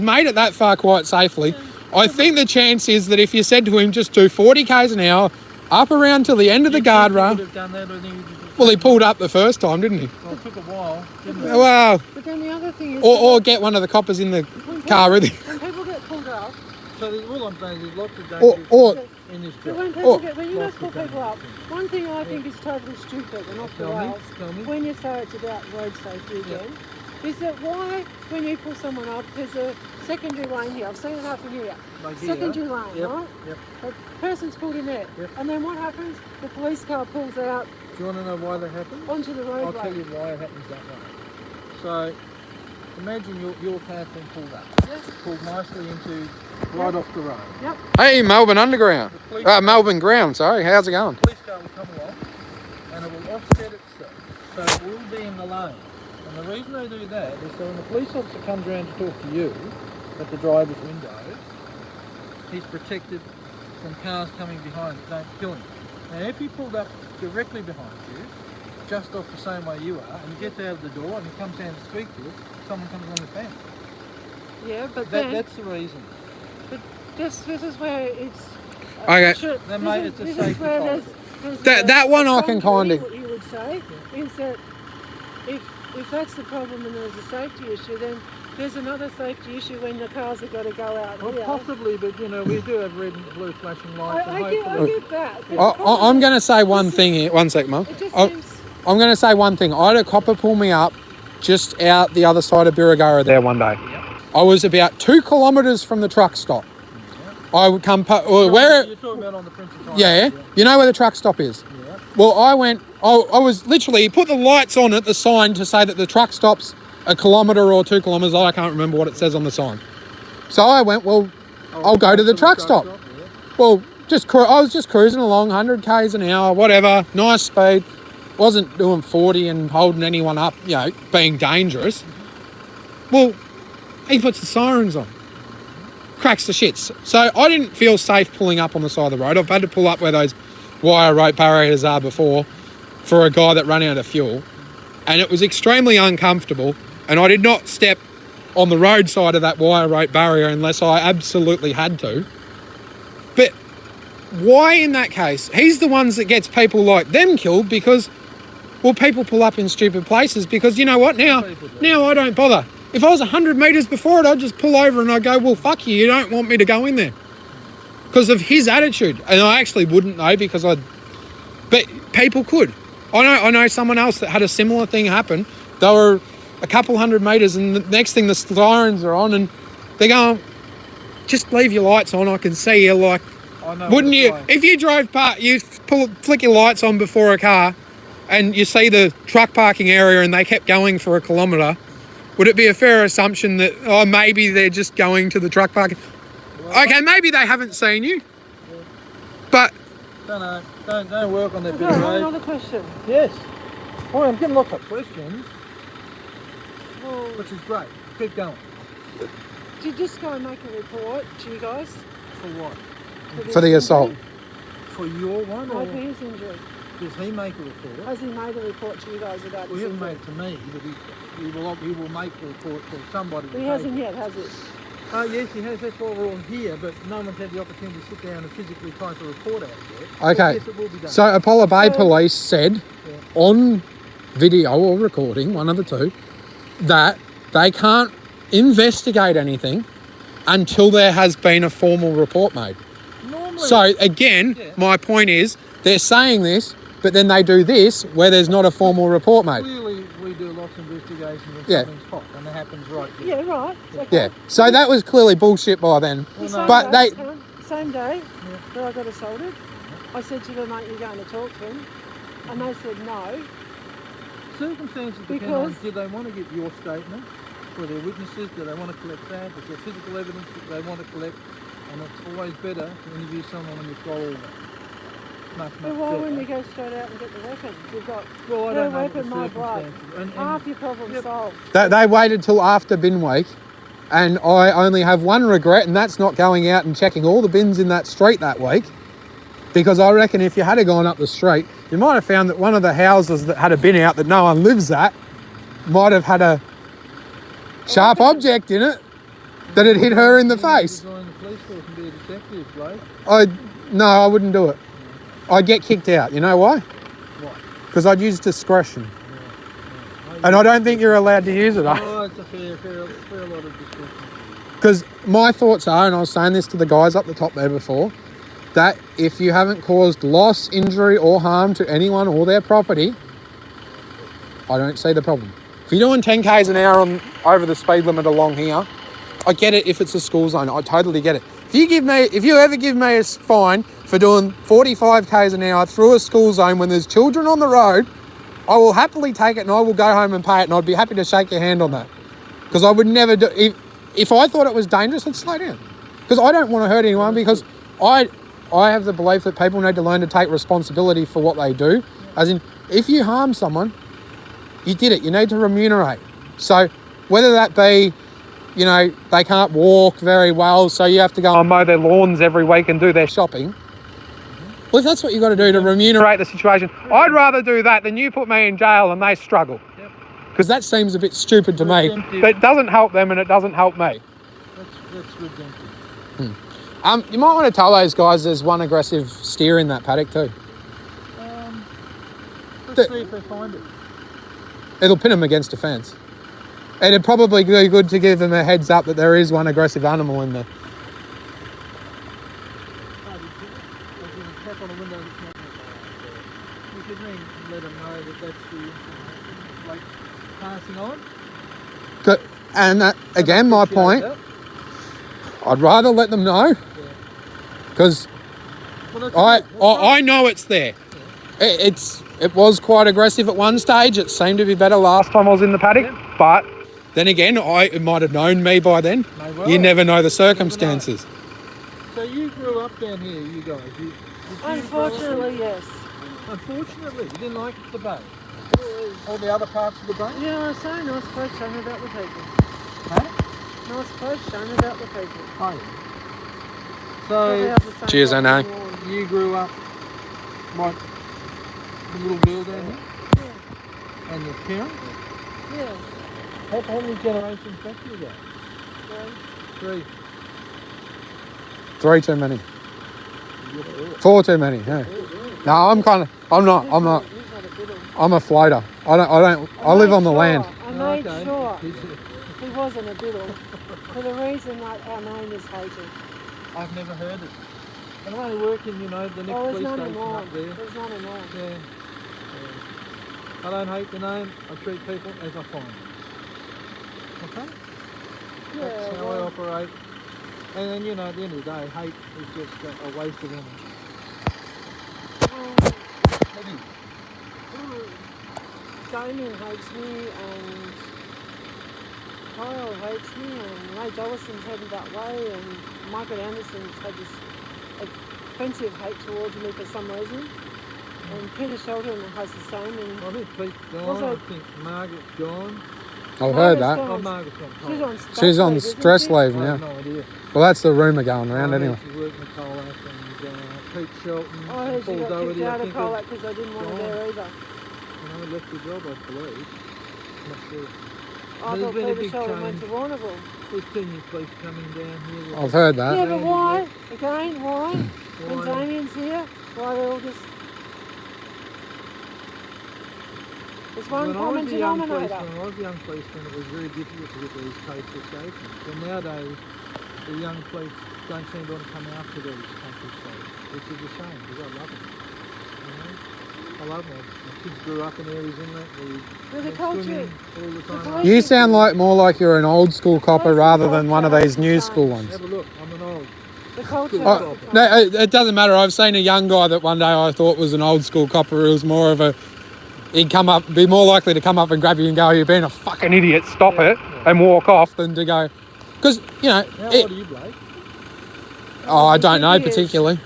Speaker 1: made it that far quite safely. I think the chance is that if you said to him, just do 40 k's an hour, up around till the end of the
Speaker 3: You think he
Speaker 1: guardrail.
Speaker 3: would have done that, or he would have-
Speaker 1: Well, he pulled up the first time, didn't he?
Speaker 3: Well, it took a while, didn't it?
Speaker 1: Well,
Speaker 2: but then the other thing is...
Speaker 1: or get one of the coppers in the car with him.
Speaker 2: When people get pulled up,
Speaker 3: So all I'm saying is there's lots of
Speaker 1: Or,
Speaker 3: dangers
Speaker 1: or
Speaker 3: in this
Speaker 2: but
Speaker 3: job.
Speaker 2: when people
Speaker 1: Oh.
Speaker 2: get, when you guys
Speaker 3: Lots
Speaker 2: pull
Speaker 3: of
Speaker 2: people up,
Speaker 3: dangers.
Speaker 2: one thing I think is totally stupid and off the
Speaker 3: Tell me,
Speaker 2: rails,
Speaker 3: tell me.
Speaker 2: when you say it's about road safety again, is that why when you pull someone up, there's a secondary lane here. I've seen it happen here.
Speaker 3: Like here.
Speaker 2: Secondary lane,
Speaker 3: Yep,
Speaker 2: right?
Speaker 3: yep.
Speaker 2: The person's pulled in there.
Speaker 3: Yep.
Speaker 2: And then what happens? The police car pulls out
Speaker 3: Do you want to know why that happens?
Speaker 2: onto the
Speaker 3: I'll
Speaker 2: roadway.
Speaker 3: tell you why it happens that way. So, imagine your car's been pulled up. Pulled nicely into right off the road.
Speaker 2: Yep.
Speaker 1: hey, Melbourne Underground.
Speaker 3: The police,
Speaker 1: Melbourne Ground, sorry. How's it going?
Speaker 3: police car will come along and it will offset itself. So it will be in the lane. And the reason they do that is so when the police officer comes around to talk to you at the driver's window, he's protected from cars coming behind that don't kill him. Now if he pulled up directly behind you, just off the same way you are, and he gets out of the door and he comes down to speak to you, someone comes along with bang.
Speaker 2: Yeah, but then
Speaker 3: That's the reason.
Speaker 2: this is where it's...
Speaker 1: Okay.
Speaker 3: Then, mate, it's a
Speaker 2: this
Speaker 3: safety
Speaker 2: is where
Speaker 3: policy.
Speaker 2: there's
Speaker 1: That one I can
Speaker 2: boundary,
Speaker 1: kind of...
Speaker 2: what you would say is that if that's the problem and there's a safety issue, then there's another safety issue when the cars have got to go out
Speaker 3: Well,
Speaker 2: here.
Speaker 3: possibly, but you know, we do have red and blue flashing lights. and
Speaker 2: I
Speaker 3: hopefully-
Speaker 2: get that. but
Speaker 1: I'm going to say one thing here. One sec, Mum.
Speaker 2: It just
Speaker 1: I-
Speaker 2: seems...
Speaker 1: I'm going to say one thing. I had a copper pull me up just out the other side of Birregurra there one day. I was about 2 kilometres from the truck stop. I would come, where?
Speaker 3: You're talking about on the Prince of Wales.
Speaker 1: Yeah, you know where the truck stop is?
Speaker 3: Yeah.
Speaker 1: Well, I was literally, put the lights on at the sign to say that the truck stop's 1 kilometre or 2 kilometres. I can't remember what it says on the sign. So I went, well, I'll go to the truck stop.
Speaker 3: Yeah.
Speaker 1: Well, I was just cruising along, 100 k's an hour, whatever, nice speed. Wasn't doing 40 and holding anyone up, you know, being dangerous. Well, he puts the sirens on. Cracks the shits. So I didn't feel safe pulling up on the side of the road. I've had to pull up where those wire rope barriers are before for a guy that ran out of fuel. And it was extremely uncomfortable. And I did not step on the roadside of that wire rope barrier unless I absolutely had to. But why in that case? He's the ones that gets people like them killed because, well, people pull up in stupid places because you know what? Now I don't bother. If I was 100 metres before it, I'd just pull over and I'd go, well, fuck you, you don't want me to go in there. Because of his attitude. And I actually wouldn't know because but people could. I know someone else that had a similar thing happen. They were a couple 100 metres and the next thing the sirens are on and they're going, just leave your lights on, I can see you. Like, wouldn't you? If you drove past, you flick your lights on before a car and you see the truck parking area and they kept going for 1 kilometre, would it be a fair assumption that, oh, maybe they're just going to the truck parking? Well, okay, maybe they haven't seen you, but...
Speaker 3: Don't work on that bit
Speaker 2: Okay,
Speaker 3: of road.
Speaker 2: another question.
Speaker 3: Yes. Boy, I'm getting lots of questions,
Speaker 2: Well,
Speaker 3: which is great. Keep going.
Speaker 2: did you just go and make a report to you guys?
Speaker 3: For what?
Speaker 2: this
Speaker 1: For the assault.
Speaker 2: injury?
Speaker 3: For your one,
Speaker 2: No,
Speaker 3: or
Speaker 2: for his injury.
Speaker 3: does he make a report?
Speaker 2: Has he made a report to you guys about
Speaker 3: Well,
Speaker 2: this
Speaker 3: he hasn't made
Speaker 2: injury?
Speaker 3: it to me, but he will make a report to somebody.
Speaker 2: He hasn't yet, has he?
Speaker 3: Oh, yes, he has. That's why we're all here, but no one's had the opportunity to sit down and physically type a report out yet.
Speaker 1: Okay.
Speaker 3: Yes, it will be done.
Speaker 1: So Apollo Bay
Speaker 2: So-
Speaker 1: Police said on video or recording, one of the two, that they can't investigate anything until there has been a formal report made.
Speaker 3: Normally,
Speaker 1: So again, my point is they're saying this, but then they do this where there's not a formal report made.
Speaker 3: clearly we do lots of investigation when
Speaker 1: Yeah.
Speaker 3: something's hot, and it happens right there.
Speaker 2: Yeah, right. Okay.
Speaker 1: Yeah. So that was clearly bullshit by then.
Speaker 2: The
Speaker 3: Well, no.
Speaker 1: But they-
Speaker 2: same day that I got assaulted, I said to them, mate, you're going to talk to him. And they said no.
Speaker 3: Circumstances depend on,
Speaker 2: Because-
Speaker 3: do they want to get your statement for their witnesses? Do they want to collect that? Is there physical evidence that they want to collect? And it's always better to interview someone when you've got all that. Much
Speaker 2: But why
Speaker 3: better.
Speaker 2: wouldn't you go straight out and get the weapon? You've got
Speaker 3: Well, I
Speaker 2: their
Speaker 3: don't know what the
Speaker 2: weapon, my blood.
Speaker 3: circumstances. And
Speaker 2: Half your problem
Speaker 3: Yep.
Speaker 2: solved.
Speaker 1: They waited till after bin week, and I only have one regret, and that's not going out and checking all the bins in that street that week. Because I reckon if you had gone up the street, you might have found that one of the houses that had a bin out that no one lives at might have had a sharp object in it that had hit her in the face.
Speaker 3: Join the police force and be a detective, bloke.
Speaker 1: No, I wouldn't do it. I'd get kicked out. You know why?
Speaker 3: Why?
Speaker 1: Because I'd use discretion. And I don't think you're allowed to use it.
Speaker 3: Oh, it's a fair lot of discussion.
Speaker 1: Because my thoughts are, and I was saying this to the guys up the top there before, that if you haven't caused loss, injury or harm to anyone or their property, I don't see the problem. If you're doing 10 k's an hour over the speed limit along here, I get it if it's a school zone. I totally get it. If you ever give me a fine for doing 45 k's an hour through a school zone when there's children on the road, I will happily take it and I will go home and pay it, and I'd be happy to shake your hand on that. Because I would never do... If I thought it was dangerous, I'd slow down. Because I don't want to hurt anyone, because I have the belief that people need to learn to take responsibility for what they do. As in, if you harm someone, you did it. You need to remunerate. So whether that be, you know, they can't walk very well, so you have to go and mow their lawns every week and do their shopping. Well, if that's what you've got to do to remunerate the situation, I'd rather do that than you put me in jail and they struggle. Because that seems a bit stupid to me. But it doesn't help them and it doesn't help me.
Speaker 3: That's redemptive.
Speaker 1: You might want to tell those guys there's one aggressive steer in that paddock too.
Speaker 3: Let's see if they find it.
Speaker 1: It'll pin them against a fence. It'd probably be good to give them a heads up that there is one aggressive animal in there.
Speaker 3: Tap on a window that's not. You could then let them know that that's the like passing on.
Speaker 1: And again, my
Speaker 3: Appreciate
Speaker 1: point,
Speaker 3: that.
Speaker 1: I'd rather let them know because
Speaker 3: Well, that's good. That's
Speaker 1: I
Speaker 3: right.
Speaker 1: know it's there. It was quite aggressive at one stage. It seemed to be better last time I was in the paddock.
Speaker 3: Yeah.
Speaker 1: But then again, it might have known me by then.
Speaker 3: May well.
Speaker 1: You never know the
Speaker 3: know.
Speaker 1: circumstances.
Speaker 3: So you grew up down here, you guys. Did you grow up
Speaker 2: Unfortunately, yes.
Speaker 3: here? Unfortunately, you didn't like the bay. All the other parts of the bay?
Speaker 2: Yeah, I say nice quote shown about the people.
Speaker 3: Huh?
Speaker 2: Nice quote shown about the people.
Speaker 3: Oh, yeah.
Speaker 2: Probably
Speaker 3: So
Speaker 2: have the same
Speaker 1: Cheers,
Speaker 2: problem
Speaker 1: Anna.
Speaker 2: as yours.
Speaker 3: you grew up like the little girl down here?
Speaker 2: Yeah,
Speaker 3: And your parents?
Speaker 2: yeah.
Speaker 3: How many generations back do you go?
Speaker 2: Great.
Speaker 3: 3.
Speaker 1: 3 too many.
Speaker 3: You're 4.
Speaker 1: 4 too many. Yeah. No, I'm not.
Speaker 2: He's not a biddle.
Speaker 1: I'm a floater. I live on the land.
Speaker 2: I made
Speaker 3: Okay.
Speaker 2: sure
Speaker 3: He's-
Speaker 2: he wasn't a biddle for the reason that our name is hated.
Speaker 3: I've never heard it. And I'm only working, the next
Speaker 2: Oh, there's
Speaker 3: police
Speaker 2: none
Speaker 3: station
Speaker 2: more.
Speaker 3: up there.
Speaker 2: There's none more.
Speaker 3: Yeah. Yeah. I don't hate the name. I treat people as I find them. Okay?
Speaker 2: Yeah,
Speaker 3: That's how I
Speaker 2: well,
Speaker 3: operate. And then, at the end of the day, hate is just a waste of energy. Maybe.
Speaker 2: Damien hates me and Kyle hates me and Ray Dollison's headed that way and Michael Anderson's had this offensive hate towards me for some reason. And Peter Sheldon has the same. And
Speaker 3: I think Pete's gone.
Speaker 2: Also-
Speaker 3: I think Margaret's gone.
Speaker 1: I've heard
Speaker 2: Margaret's
Speaker 1: that.
Speaker 2: gone.
Speaker 3: Oh, Margaret's gone.
Speaker 2: She's on stress
Speaker 1: She's on
Speaker 2: leave, isn't
Speaker 1: stress
Speaker 2: she?
Speaker 1: leave
Speaker 3: I
Speaker 1: now.
Speaker 3: have no idea.
Speaker 1: Well, that's the rumour going around
Speaker 3: I heard
Speaker 1: anyway.
Speaker 3: She's working at Colac and Pete Shelton,
Speaker 2: I heard she
Speaker 3: Paul
Speaker 2: got
Speaker 3: Doherty.
Speaker 2: kicked
Speaker 3: I
Speaker 2: out of
Speaker 3: think
Speaker 2: Colac because I didn't want her
Speaker 3: gone.
Speaker 2: there either.
Speaker 3: left the job, I believe. Not sure.
Speaker 2: I
Speaker 3: There's
Speaker 2: thought
Speaker 3: been a
Speaker 2: Peter
Speaker 3: big
Speaker 2: Sheldon went to
Speaker 3: change.
Speaker 2: Warrnambool.
Speaker 3: There's 2 new police coming down here.
Speaker 1: I've heard
Speaker 2: Yeah,
Speaker 1: that.
Speaker 2: but why? Again, why? When
Speaker 3: Why?
Speaker 2: Damien's here, why they all just... There's one
Speaker 3: When I
Speaker 2: common
Speaker 3: was a young
Speaker 2: denominator.
Speaker 3: policeman, it was very difficult to get these coastal stations. And nowadays, the young police don't seem to want to come out to these country states, which is a shame because I love them. I love them. My kids grew up in areas inlet. We
Speaker 2: With the
Speaker 3: went
Speaker 2: culture.
Speaker 3: swimming all the time.
Speaker 2: police-
Speaker 1: You sound more like you're an old school copper
Speaker 2: Police
Speaker 1: rather
Speaker 2: and
Speaker 1: than one of
Speaker 2: culture
Speaker 1: these new
Speaker 2: has
Speaker 1: school
Speaker 2: changed.
Speaker 1: ones.
Speaker 3: Have a look. I'm an old.
Speaker 2: The culture
Speaker 3: Oh,
Speaker 2: has become-
Speaker 1: No, it doesn't matter. I've seen a young guy that one day I thought was an old school copper. He was more of a... He'd be more likely to come up and grab you and go, "You're being a fucking idiot, stop it," and walk off than to go... Because,
Speaker 3: How old are you, Blake?
Speaker 1: I don't know
Speaker 2: Years.
Speaker 1: particularly.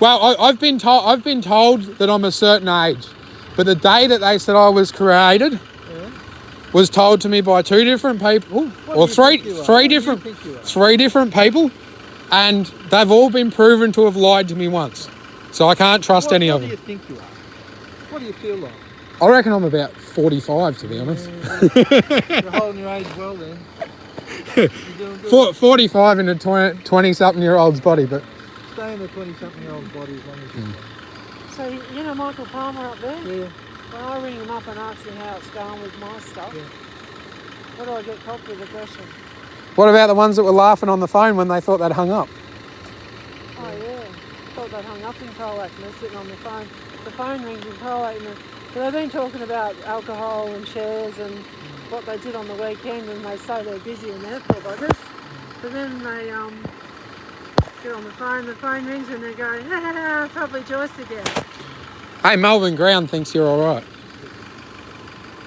Speaker 1: Well, I've been told that I'm a certain age, but the day that they said I was created
Speaker 3: Yeah.
Speaker 1: was told to me by 2 different people,
Speaker 3: What
Speaker 1: or
Speaker 3: do you think you are? What do you
Speaker 1: different
Speaker 3: think you are?
Speaker 1: 3 different people, and they've all been proven to have lied to me once. So I can't trust any of
Speaker 3: What do
Speaker 1: them.
Speaker 3: you think you are? What do you feel like?
Speaker 1: I reckon I'm about 45, to be honest.
Speaker 3: You're holding your age well then. You're doing good.
Speaker 1: 45 in a 20-something-year-old's body, but
Speaker 3: Stay in the 20-something-year-old body as long as you
Speaker 2: So, you know Michael Palmer up there?
Speaker 3: can. Yeah.
Speaker 2: When I ring him up and ask him how it's going with my stuff,
Speaker 3: Yeah.
Speaker 2: what do I get copped with aggression?
Speaker 1: what about the ones that were laughing on the phone when they thought they'd hung up?
Speaker 2: Oh yeah, thought they'd hung up in Colac and they're sitting on the phone. The phone rings in Colac and they've been talking about alcohol and shares and what they did on the weekend and they say they're busy and they're poor buggers. But then they get on the phone rings and they go, ha, probably Joyce again.
Speaker 1: Hey, Melbourne Ground thinks you're all right.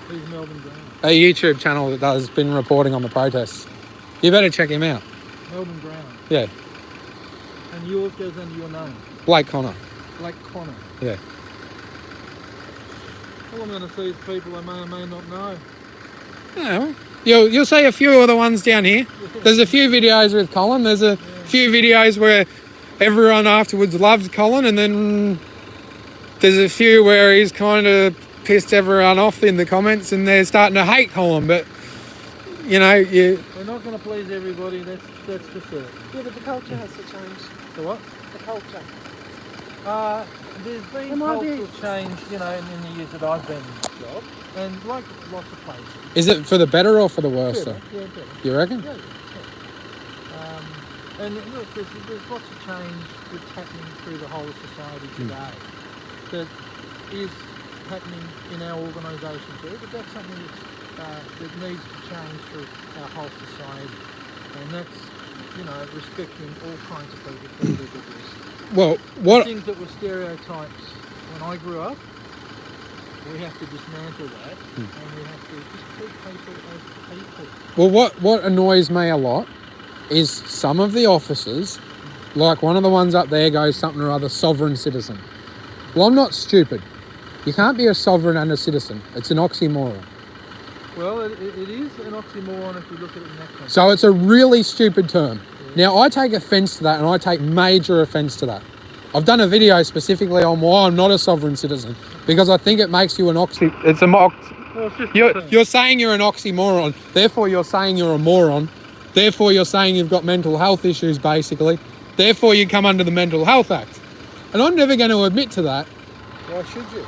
Speaker 3: Who's Melbourne Brown?
Speaker 1: A YouTube channel that has been reporting on the protests. You better check him out.
Speaker 3: Melbourne Brown.
Speaker 1: Yeah,
Speaker 3: And yours goes under your name.
Speaker 1: Blake Connor.
Speaker 3: Blake Connor.
Speaker 1: Yeah.
Speaker 3: All I'm going to see is people I may or may not know.
Speaker 1: Yeah, well, you'll see a few other ones down here. There's a few videos with Colin. There's a few videos where everyone afterwards loved Colin, and then there's a few where he's kind of pissed everyone off in the comments and they're starting to hate Colin. But,
Speaker 3: We're not going to please everybody, that's for certain.
Speaker 2: Yeah, but the culture has to change.
Speaker 3: So what?
Speaker 2: The culture.
Speaker 3: There's been
Speaker 2: There might be-
Speaker 3: cultural change, in the years that I've been in this job, and like lots of places.
Speaker 1: is it for the better or for the worse,
Speaker 3: Better,
Speaker 1: though?
Speaker 3: yeah, better.
Speaker 1: You reckon?
Speaker 3: Yeah, yeah. And look, there's lots of change that's happening through the whole of society today that is happening in our organisation too, but that's something that's that needs to change for our whole society, and that's, you know, respecting all kinds of people for their diversity.
Speaker 1: Well, what?
Speaker 3: Things that were stereotypes when I grew up, we have to dismantle that, and we have to just treat people as people.
Speaker 1: Well, what annoys me a lot is some of the officers, like one of the ones up there goes something or other, sovereign citizen. Well, I'm not stupid. You can't be a sovereign and a citizen. It's an oxymoron.
Speaker 3: Well, it is an oxymoron if you look at it in that context.
Speaker 1: So it's a really stupid term. Now, I take offence to that, and I take major offence to that. I've done a video specifically on why I'm not a sovereign citizen, because I think it makes you an oxy... It's a
Speaker 3: Well, it's just
Speaker 1: You're saying you're an oxymoron, therefore you're saying you're a moron, therefore you're saying you've got mental health issues, basically, therefore you come under the Mental Health Act. And I'm never going to admit to that.
Speaker 3: Why should you?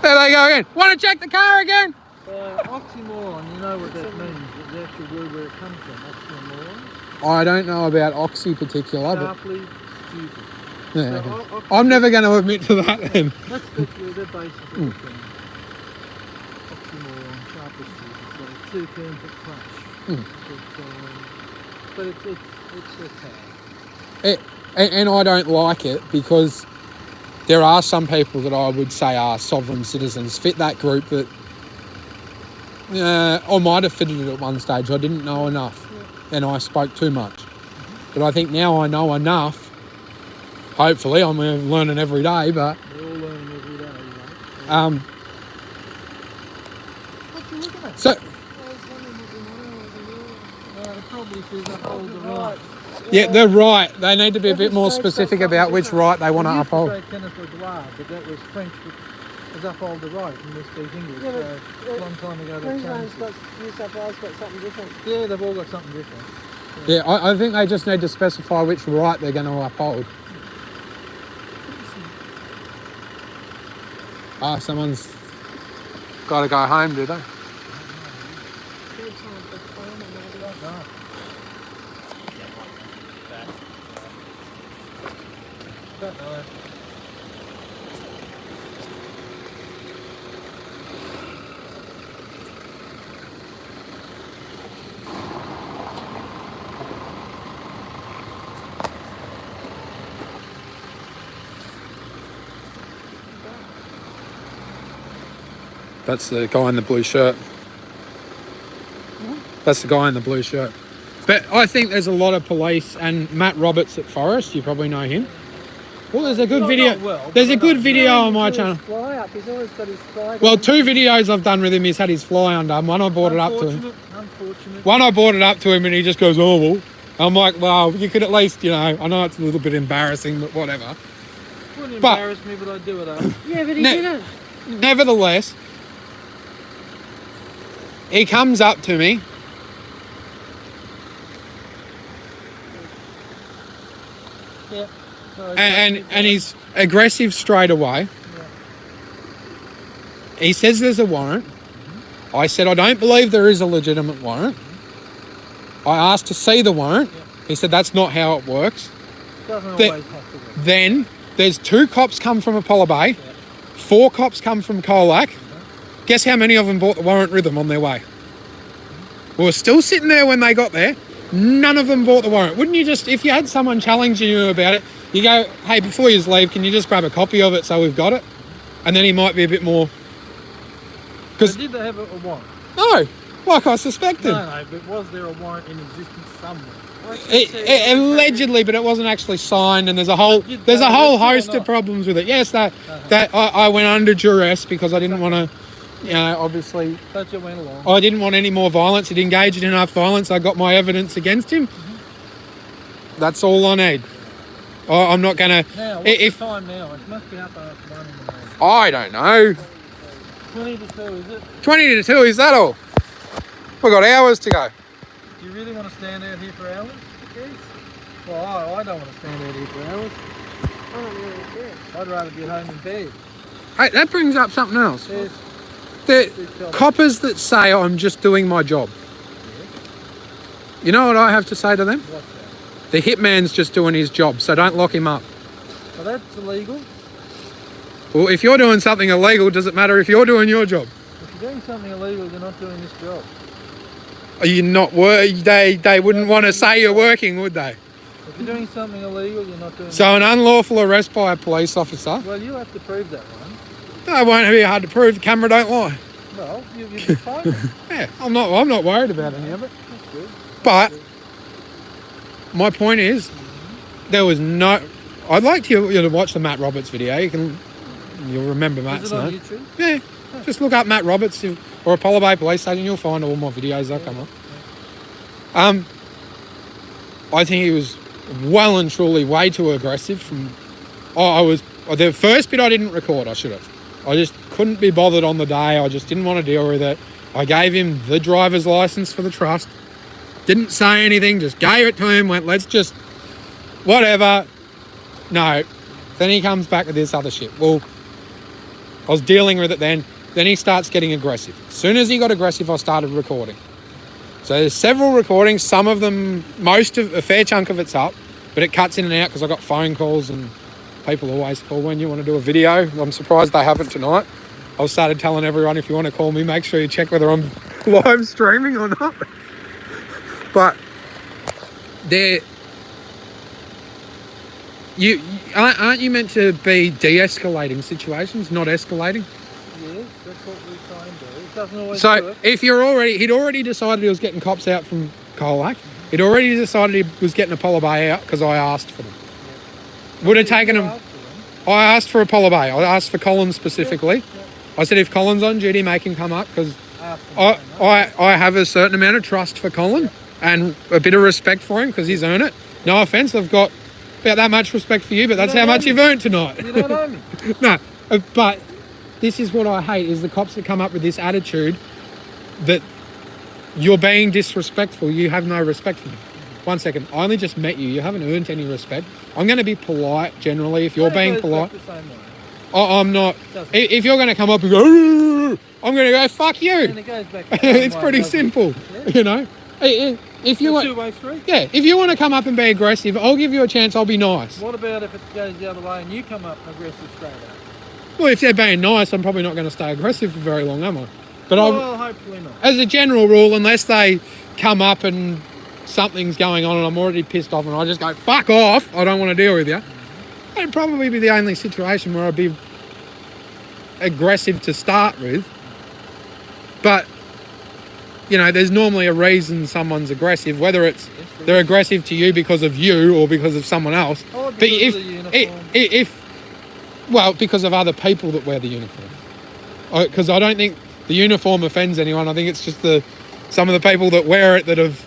Speaker 1: There they go again. Want to check the car again?
Speaker 3: Oxymoron, you know what that means, the actual word where it comes from, oxymoron.
Speaker 1: I don't know about oxy particular, but
Speaker 3: Sharply stupid.
Speaker 1: yeah.
Speaker 3: So,
Speaker 1: I'm never going to admit to that then.
Speaker 3: That's the basis of the thing. Oxymoron, sharply stupid. So two terms that clash. But it's a tag.
Speaker 1: And I don't like it because there are some people that I would say are sovereign citizens, fit that group that I might have fitted it at one stage. I didn't know enough and I spoke too much. But I think now I know enough. Hopefully, I'm learning every day, but...
Speaker 3: We're all learning every day, right? What you looking at?
Speaker 1: So,
Speaker 3: I was wondering what the it probably says uphold the rights.
Speaker 1: yeah, they're right. They need to be a bit more specific about which right they want to uphold.
Speaker 3: We used to say tennis was droit, but that was French, which was uphold the right, and this speaks English.
Speaker 2: Yeah,
Speaker 3: So a long time ago they
Speaker 2: Queensland's
Speaker 3: changed
Speaker 2: got,
Speaker 3: it.
Speaker 2: New South Wales got something different.
Speaker 3: Yeah, they've all got something different.
Speaker 1: Yeah, I think they just need to specify which right they're going to uphold. Someone's got to go home, do they?
Speaker 3: No. Don't know.
Speaker 1: That's the guy in the blue shirt. That's the guy in the blue shirt. But I think there's a lot of police, and Matt Roberts at Forest, you probably know him. Well, there's a good video. There's a good video on my channel.
Speaker 2: Fly up. He's always got his fly
Speaker 1: Well,
Speaker 2: down.
Speaker 1: 2 videos I've done with him, he's had his fly undone. One I brought it up to him.
Speaker 3: Unfortunate.
Speaker 1: One I brought it up to him and he just goes, oh, well. I'm like, well, you could at least, you know, I know it's a little bit embarrassing, but whatever.
Speaker 3: Wouldn't
Speaker 1: But-
Speaker 3: embarrass me, but I'd do it up.
Speaker 2: Yeah, but he
Speaker 1: No.
Speaker 2: didn't.
Speaker 1: Nevertheless, he comes up to me.
Speaker 3: Yeah. So
Speaker 1: And he's aggressive straight away. He says there's a warrant. I said, I don't believe there is a legitimate warrant. I asked to see the warrant. He said, that's not how it works.
Speaker 3: doesn't
Speaker 1: the-
Speaker 3: always have to work.
Speaker 1: Then there's 2 cops come from Apollo Bay, 4 cops come from Colac. Guess how many of them brought the warrant with them on their way? We were still sitting there when they got there. None of them bought the warrant. Wouldn't you just, if you had someone challenging you about it, you go, hey, before you leave, can you just grab a copy of it so we've got it? And then he might be a bit more...
Speaker 3: So
Speaker 1: 'Cause
Speaker 3: did they have a warrant?
Speaker 1: no, like I suspected.
Speaker 3: No, but was there a warrant in existence somewhere?
Speaker 1: Allegedly, but it wasn't actually signed, and there's a whole
Speaker 3: Did
Speaker 1: there's
Speaker 3: they
Speaker 1: a whole
Speaker 3: arrest you or
Speaker 1: host of
Speaker 3: not?
Speaker 1: problems with it. Yes, that I went under duress because I didn't want to, you know, obviously
Speaker 3: But you went along.
Speaker 1: I didn't want any more violence. He'd engaged in enough violence. I got my evidence against him. That's all I need. I'm not gonna.
Speaker 3: Now, what's
Speaker 1: If
Speaker 3: the time now? It must be up at 1 in the morning.
Speaker 1: I don't know,
Speaker 3: 20 to 2, is it?
Speaker 1: 20 to 2. Is that all? We've got hours to go.
Speaker 3: Do you really want to stand out here for hours? Yes. Well, I don't want to stand out here for hours.
Speaker 2: I don't really care.
Speaker 3: I'd rather be at home in bed.
Speaker 1: Hey, that brings up something else.
Speaker 3: There's
Speaker 1: The coppers that say I'm just doing my job. You know what I have to say to them?
Speaker 3: what's that?
Speaker 1: The hitman's just doing his job, so don't lock him up.
Speaker 3: Well, that's illegal.
Speaker 1: Well, if you're doing something illegal, does it matter if you're doing your job?
Speaker 3: If you're doing something illegal, you're not doing this job.
Speaker 1: Are you not they wouldn't want to say you're working, would they?
Speaker 3: If you're doing something illegal, you're not doing
Speaker 1: So an unlawful arrest by a police officer,
Speaker 3: Well, you have to prove that one.
Speaker 1: that won't be hard to prove. The camera don't lie.
Speaker 3: Well, you've been fined.
Speaker 1: Yeah, I'm not worried about any of it.
Speaker 3: That's good.
Speaker 1: But my point is, there was no. I'd like you to watch the Matt Roberts video. You'll remember Matt's
Speaker 3: Is it on
Speaker 1: name.
Speaker 3: YouTube?
Speaker 1: Yeah, just look up Matt Roberts or Apollo Bay Police Station. You'll find all my videos. They'll come up. I think he was well and truly way too aggressive. The first bit I didn't record. I should have. I just couldn't be bothered on the day. I just didn't want to deal with it. I gave him the driver's license for the trust. Didn't say anything. Just gave it to him. Went, let's just whatever. No. Then he comes back with this other shit. Well, I was dealing with it then. Then he starts getting aggressive. As soon as he got aggressive, I started recording. So there's several recordings. Some of them, a fair chunk of it's up, but it cuts in and out because I got phone calls and people always call when you want to do a video. I'm surprised they haven't tonight. I started telling everyone, if you want to call me, make sure you check whether I'm live streaming or not. But aren't you meant to be de-escalating situations, not escalating?
Speaker 3: Yes, that's what we try and do. It doesn't always
Speaker 1: So
Speaker 3: work.
Speaker 1: if he'd already decided he was getting cops out from Colac. He'd already decided he was getting Apollo Bay out because I asked for them. Would have taken him. I asked for Apollo Bay. I asked for Collins specifically. I said, if Colin's on duty, make him come up because I have a certain amount of trust for Colin and a bit of respect for him because he's earned it. No offence, I've got about that much respect for you, but that's how much you've earned tonight.
Speaker 3: You don't owe me.
Speaker 1: No, but this is what I hate, is the cops that come up with this attitude that you're being disrespectful. You have no respect for me. 1 second, I only just met you. You haven't earned any respect. I'm going to be polite generally if you're being polite.
Speaker 3: The same way.
Speaker 1: I'm not.
Speaker 3: Doesn't.
Speaker 1: If you're going to come up and go, "Arr!" I'm going to go, fuck you.
Speaker 3: And it goes back the same
Speaker 1: It's
Speaker 3: way,
Speaker 1: pretty
Speaker 3: doesn't it?
Speaker 1: simple,
Speaker 3: Yeah.
Speaker 1: you know. If you
Speaker 3: It's a
Speaker 1: want,
Speaker 3: two-way street.
Speaker 1: yeah, if you want to come up and be aggressive, I'll give you a chance. I'll be nice.
Speaker 3: What about if it goes the other way and you come up aggressive straight up?
Speaker 1: Well, if they're being nice, I'm probably not going to stay aggressive for very long, am I? But
Speaker 3: Well, hopefully not.
Speaker 1: as a general rule, unless they come up and something's going on and I'm already pissed off and I just go, fuck off, I don't want to deal with you, that'd probably be the only situation where I'd be aggressive to start with. But, you know, there's normally a reason someone's aggressive, whether it's they're aggressive to you because of you or because of someone else.
Speaker 3: Or
Speaker 1: But
Speaker 3: because of the uniform.
Speaker 1: well, because of other people that wear the uniform. Because I don't think the uniform offends anyone. I think it's just some of the people that wear it that have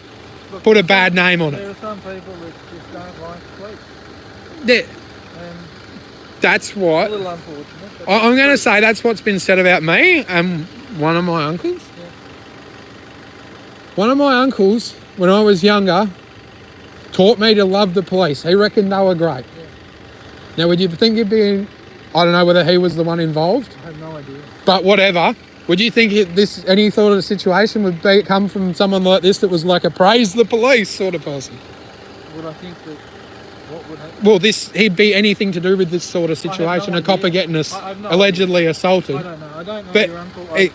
Speaker 3: Look,
Speaker 1: put a bad name on
Speaker 3: There
Speaker 1: it.
Speaker 3: are some people that just don't like police. And
Speaker 1: That's
Speaker 3: a
Speaker 1: what
Speaker 3: little unfortunate. but
Speaker 1: I'm going to
Speaker 3: that's
Speaker 1: say. That's what's been said about me and one of my uncles.
Speaker 3: Yeah.
Speaker 1: One of my uncles, when I was younger, taught me to love the police. He reckoned they were great.
Speaker 3: Yeah.
Speaker 1: Now, would you think he'd be? I don't know whether he was the one involved,
Speaker 3: I have no idea.
Speaker 1: but whatever. Would you think any sort of situation would come from someone like this that was like a praise the police sort of person?
Speaker 3: Would I think that what would happen?
Speaker 1: Well, he'd be anything to do with this sort of
Speaker 3: I have
Speaker 1: situation,
Speaker 3: no
Speaker 1: a copper
Speaker 3: idea.
Speaker 1: getting
Speaker 3: I have no
Speaker 1: allegedly assaulted.
Speaker 3: I don't know. I don't know
Speaker 1: But
Speaker 3: your uncle.
Speaker 1: he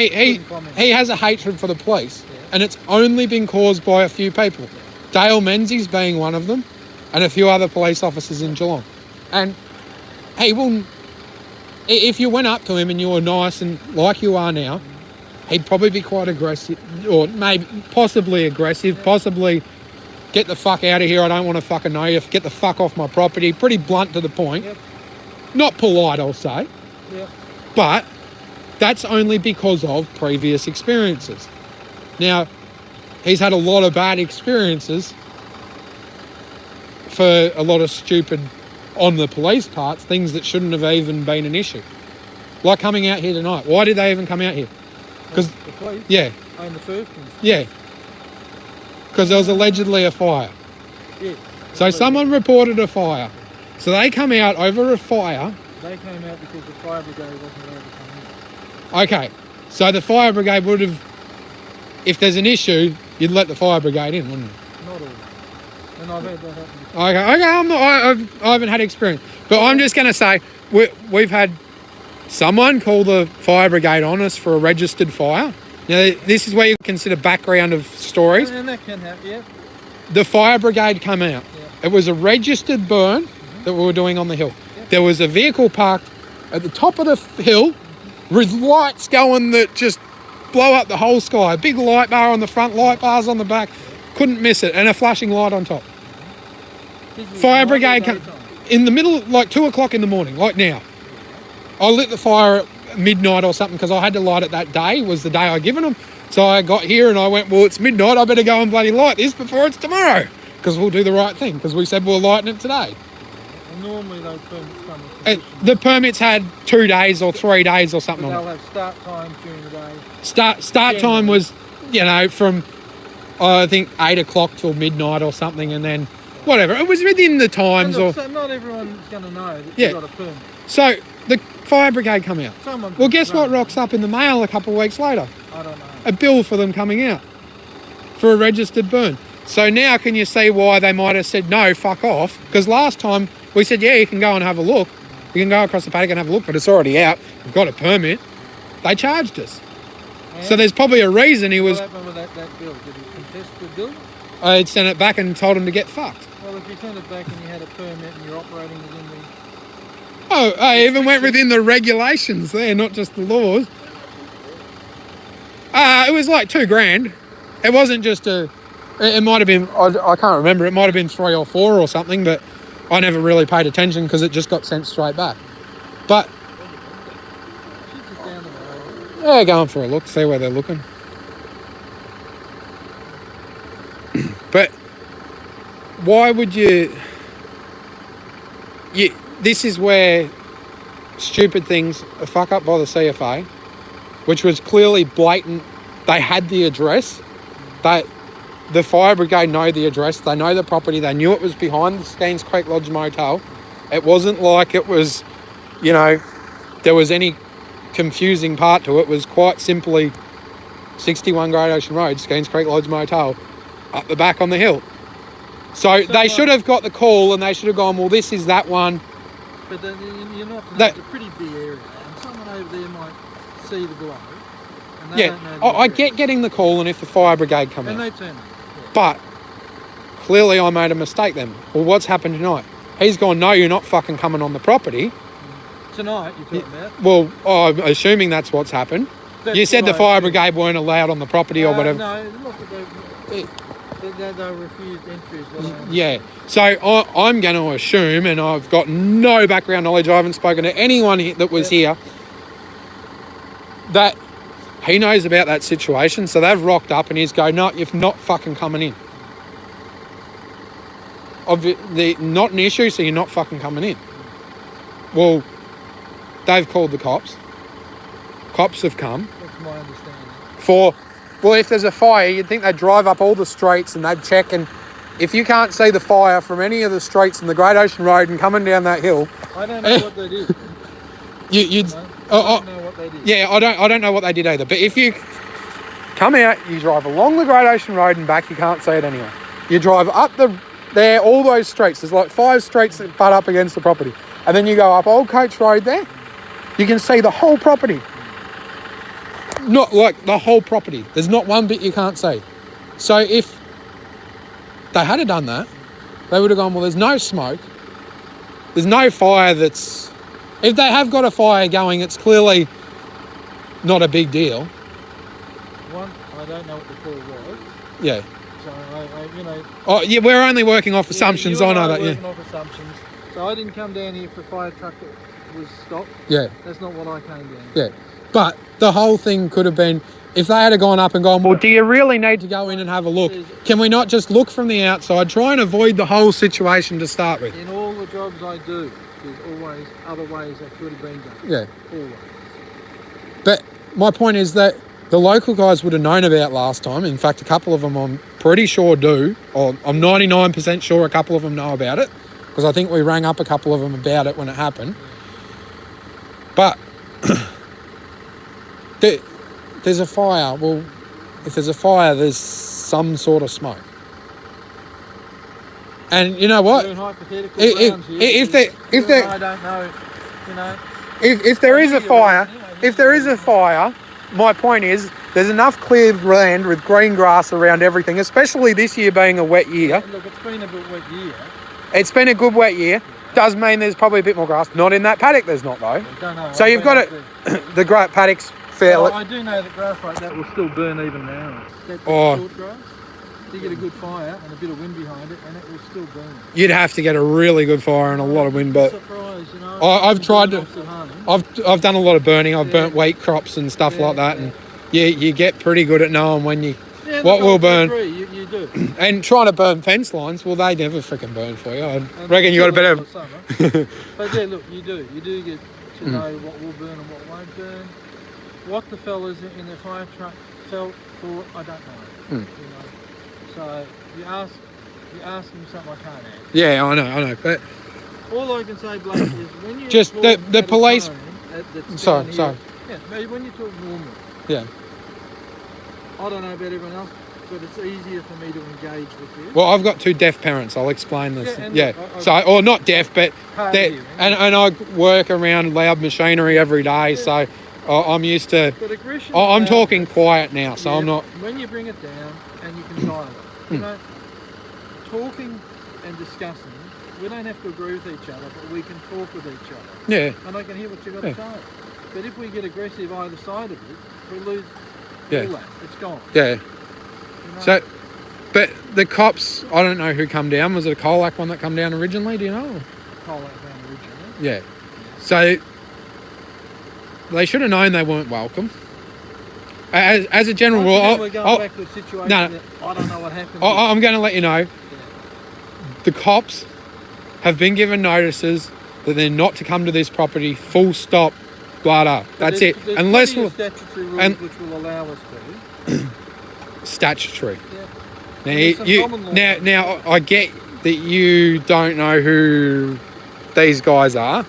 Speaker 3: couldn't comment.
Speaker 1: he has a hatred for the police,
Speaker 3: Yeah.
Speaker 1: and it's only been caused by a few people. Dale Menzies being one of them, and a few other police officers in Geelong. And he will, if you went up to him and you were nice and like you are now, he'd probably be quite aggressive, or maybe possibly aggressive, possibly get the fuck out of here, I don't want to fucking know you, get the fuck off my property, pretty blunt to the point.
Speaker 3: Yep.
Speaker 1: Not polite, I'll say,
Speaker 3: Yeah.
Speaker 1: but that's only because of previous experiences. Now, he's had a lot of bad experiences for a lot of stupid, on the police parts, things that shouldn't have even been an issue. Like coming out here tonight. Why did they even come out here? Because,
Speaker 3: The police.
Speaker 1: yeah,
Speaker 3: In the first instance.
Speaker 1: yeah. Because there was allegedly a fire.
Speaker 3: Yeah.
Speaker 1: So someone reported a fire. So they come out over a fire.
Speaker 3: They came out because the fire brigade wasn't allowed to come in.
Speaker 1: Okay, so the fire brigade would have, if there's an issue, you'd let the fire brigade in, wouldn't you?
Speaker 3: Not always. And I've had that happen before.
Speaker 1: Okay, I haven't had experience. But I'm just going to say, we've had someone call the fire brigade on us for a registered fire. Now, this is where you consider background of stories.
Speaker 3: And that can happen, yeah.
Speaker 1: The fire brigade come out.
Speaker 3: Yeah.
Speaker 1: It was a registered burn that we were doing on the hill. There was a vehicle parked at the top of the hill with lights going that just blow up the whole sky. A big light bar on the front, light bars on the back. Couldn't miss it. And a flashing light on top. Fire brigade come in the middle, like 2 o'clock in the morning, like now. I lit the fire at midnight or something because I had to light it that day, was the day I given them. So I got here and I went, well, it's midnight, I better go and bloody light this before it's tomorrow. Because we'll do the right thing, because we said we're lighting it today.
Speaker 3: And normally those permits come with
Speaker 1: And
Speaker 3: conditions.
Speaker 1: the permits had 2 days or 3 days or something
Speaker 3: But
Speaker 1: on
Speaker 3: they'll
Speaker 1: it.
Speaker 3: have start time during the day.
Speaker 1: Start time was, from, I think, 8 o'clock till midnight or something, and then whatever. It was within the
Speaker 3: And
Speaker 1: times.
Speaker 3: look,
Speaker 1: Or
Speaker 3: so not everyone's going to know that
Speaker 1: Yeah.
Speaker 3: you've got a permit.
Speaker 1: So the fire brigade come out.
Speaker 3: Someone's
Speaker 1: Well,
Speaker 3: gonna
Speaker 1: guess what
Speaker 3: know.
Speaker 1: rocks up in the mail a couple of weeks later?
Speaker 3: I don't know.
Speaker 1: A bill for them coming out for a registered burn. So now can you see why they might have said, no, fuck off? Because last time we said, yeah, you can go and have a look. You can go across the paddock and have a look, but it's already out. We've got a permit. They charged us. So there's probably a reason he was...
Speaker 3: What happened with that bill? Did he contest the bill?
Speaker 1: I sent it back and told him to get fucked.
Speaker 3: Well, if you sent it back and you had a permit and you're operating within the...
Speaker 1: Oh, I even went within the regulations there, not just the laws. It was like $2,000. It wasn't just a... It might have been... I can't remember. It might have been 3 or 4 or something, but I never really paid attention because it just got sent straight back. But,
Speaker 3: She's just down the road.
Speaker 1: yeah, going for a look, see where they're looking. But why would you... This is where stupid things are fuck up by the CFA, which was clearly blatant. They had the address. The fire brigade know the address. They know the property. They knew it was behind the Skeens Creek Lodge Motel. It wasn't like it was, there was any confusing part to it. It was quite simply 61 Great Ocean Road, Skeens Creek Lodge Motel, up the back on the hill. So they should have got the call and they should have gone, well, this is that one.
Speaker 3: But then you're not...
Speaker 1: That-
Speaker 3: It's a pretty big area. And someone over there might see the glow. And they
Speaker 1: Yeah,
Speaker 3: don't know the
Speaker 1: I
Speaker 3: address.
Speaker 1: get getting the call and if the fire brigade come
Speaker 3: And
Speaker 1: out.
Speaker 3: they turn up.
Speaker 1: But clearly I made a mistake then. Well, what's happened tonight? He's gone, no, you're not fucking coming on the property.
Speaker 3: Tonight, you're talking about?
Speaker 1: Well, I'm assuming that's what's happened.
Speaker 3: That's
Speaker 1: You said the
Speaker 3: what I
Speaker 1: fire
Speaker 3: assume.
Speaker 1: brigade weren't allowed on the property or whatever.
Speaker 3: No, look, they refused entry is what I understand.
Speaker 1: Yeah. So I'm going to assume, and I've got no background knowledge, I haven't spoken to anyone that was here, that he knows about that situation. So they've rocked up and he's go, no, you're not fucking coming in. Not an issue, so you're not fucking coming in. Well, they've called the cops. Cops have come.
Speaker 3: That's my understanding.
Speaker 1: Well, if there's a fire, you'd think they'd drive up all the streets and they'd check, and if you can't see the fire from any of the streets in the Great Ocean Road and coming down that hill,
Speaker 3: I don't know what they did.
Speaker 1: you'd...
Speaker 3: No?
Speaker 1: Oh,
Speaker 3: I don't know what they did.
Speaker 1: yeah, I don't know what they did either. But if you come out, you drive along the Great Ocean Road and back, you can't see it anyway. You drive up there, all those streets. There's like 5 streets that butt up against the property. And then you go up Old Coach Road there. You can see the whole property. Not like the whole property. There's not one bit you can't see. So if they had done that, they would have gone, well, there's no smoke. There's no fire that's... If they have got a fire going, it's clearly not a big deal.
Speaker 3: One, I don't know what the call was.
Speaker 1: Yeah.
Speaker 3: So, I
Speaker 1: Oh, yeah, we're only working off assumptions.
Speaker 3: you
Speaker 1: I
Speaker 3: and
Speaker 1: know
Speaker 3: are
Speaker 1: that, yeah.
Speaker 3: working off assumptions. So I didn't come down here for a fire truck that was stopped.
Speaker 1: Yeah,
Speaker 3: That's not what I came down.
Speaker 1: yeah. But the whole thing could have been, if they had gone up and gone, well, do you really need to go in and have a look? Can we not just look from the outside, try and avoid the whole situation to start with?
Speaker 3: In all the jobs I do, there's always other ways that could have been done.
Speaker 1: Yeah.
Speaker 3: Always.
Speaker 1: But my point is that the local guys would have known about last time. In fact, a couple of them I'm pretty sure do, or I'm 99% sure a couple of them know about it, because I think we rang up a couple of them about it when it happened. But there's a fire. Well, if there's a fire, there's some sort of smoke. And you know what?
Speaker 3: Doing hypothetical
Speaker 1: If
Speaker 3: grounds here,
Speaker 1: they-
Speaker 3: because
Speaker 1: if they-
Speaker 3: you and I don't know,
Speaker 1: if there is a fire, my point is there's enough cleared land with green grass around everything, especially this year being a wet year.
Speaker 3: Look, it's been a bit wet year.
Speaker 1: It's been a good wet year. Does mean there's probably a bit more grass. Not in that paddock, there's not though.
Speaker 3: I don't know.
Speaker 1: So you've got it. The great paddock's fairly.
Speaker 3: I do know that grass like that will still burn even now. That
Speaker 1: Oh.
Speaker 3: short grass, you get a good fire and a bit of wind behind it, and it will still burn.
Speaker 1: You'd have to get a really good fire and a lot of wind, but
Speaker 3: Surprise, you know.
Speaker 1: I've tried to.
Speaker 3: Lots at home.
Speaker 1: I've done a lot of burning. I've burnt
Speaker 3: Yeah.
Speaker 1: wheat crops and stuff
Speaker 3: Yeah,
Speaker 1: like that,
Speaker 3: yeah.
Speaker 1: and you get pretty good at knowing when you
Speaker 3: Yeah,
Speaker 1: what
Speaker 3: look,
Speaker 1: will
Speaker 3: I
Speaker 1: burn.
Speaker 3: agree, you do.
Speaker 1: And trying to burn fence lines. Well, they never freaking burn for you. I
Speaker 3: And
Speaker 1: reckon you got a bit of.
Speaker 3: summer. But yeah, look, you do get to know what will burn and what won't burn. What the fellas in the fire truck felt for, I don't know. You know, so you ask them something I can't answer.
Speaker 1: Yeah, I know, but
Speaker 3: All I can say, Blake, is when you
Speaker 1: Just
Speaker 3: talk
Speaker 1: the
Speaker 3: at a
Speaker 1: police-
Speaker 3: tone that's
Speaker 1: Sorry,
Speaker 3: down
Speaker 1: sorry.
Speaker 3: here, yeah, maybe when you talk normal,
Speaker 1: yeah.
Speaker 3: I don't know about everyone else, but it's easier for me to engage with you.
Speaker 1: Well, I've got two deaf parents. I'll explain this.
Speaker 3: Yeah, and
Speaker 1: Yeah.
Speaker 3: look, I-
Speaker 1: So, or not deaf, but
Speaker 3: Hard
Speaker 1: they're-
Speaker 3: hearing.
Speaker 1: and I work around loud machinery every day, so I'm used to.
Speaker 3: But aggression.
Speaker 1: I'm talking quiet now, so I'm not.
Speaker 3: When you bring it down and you can dialogue, you know, talking and discussing, we don't have to agree with each other, but we can talk with each other.
Speaker 1: Yeah.
Speaker 3: And I can hear what you've got
Speaker 1: Yeah.
Speaker 3: to say. But if we get aggressive either side of it, we lose
Speaker 1: Yeah.
Speaker 3: all that. It's gone.
Speaker 1: Yeah.
Speaker 3: You know?
Speaker 1: So, but the cops, I don't know who come down. Was it a Colac one that come down originally? Do you know?
Speaker 3: Call that down originally.
Speaker 1: Yeah. So they should have known they weren't welcome. As a general
Speaker 3: Once again,
Speaker 1: rule,
Speaker 3: we're going
Speaker 1: I'll-
Speaker 3: back to a situation
Speaker 1: no.
Speaker 3: that I don't know what happened.
Speaker 1: I'm going to let you know. The cops have been given notices that they're not to come to this property. Full stop. Blah blah. That's it.
Speaker 3: There's
Speaker 1: Unless
Speaker 3: plenty
Speaker 1: we're
Speaker 3: of statutory rules
Speaker 1: and-
Speaker 3: which will allow us to.
Speaker 1: statutory.
Speaker 3: Yeah.
Speaker 1: Now,
Speaker 3: There's some common law.
Speaker 1: now I get that you don't know who these guys are,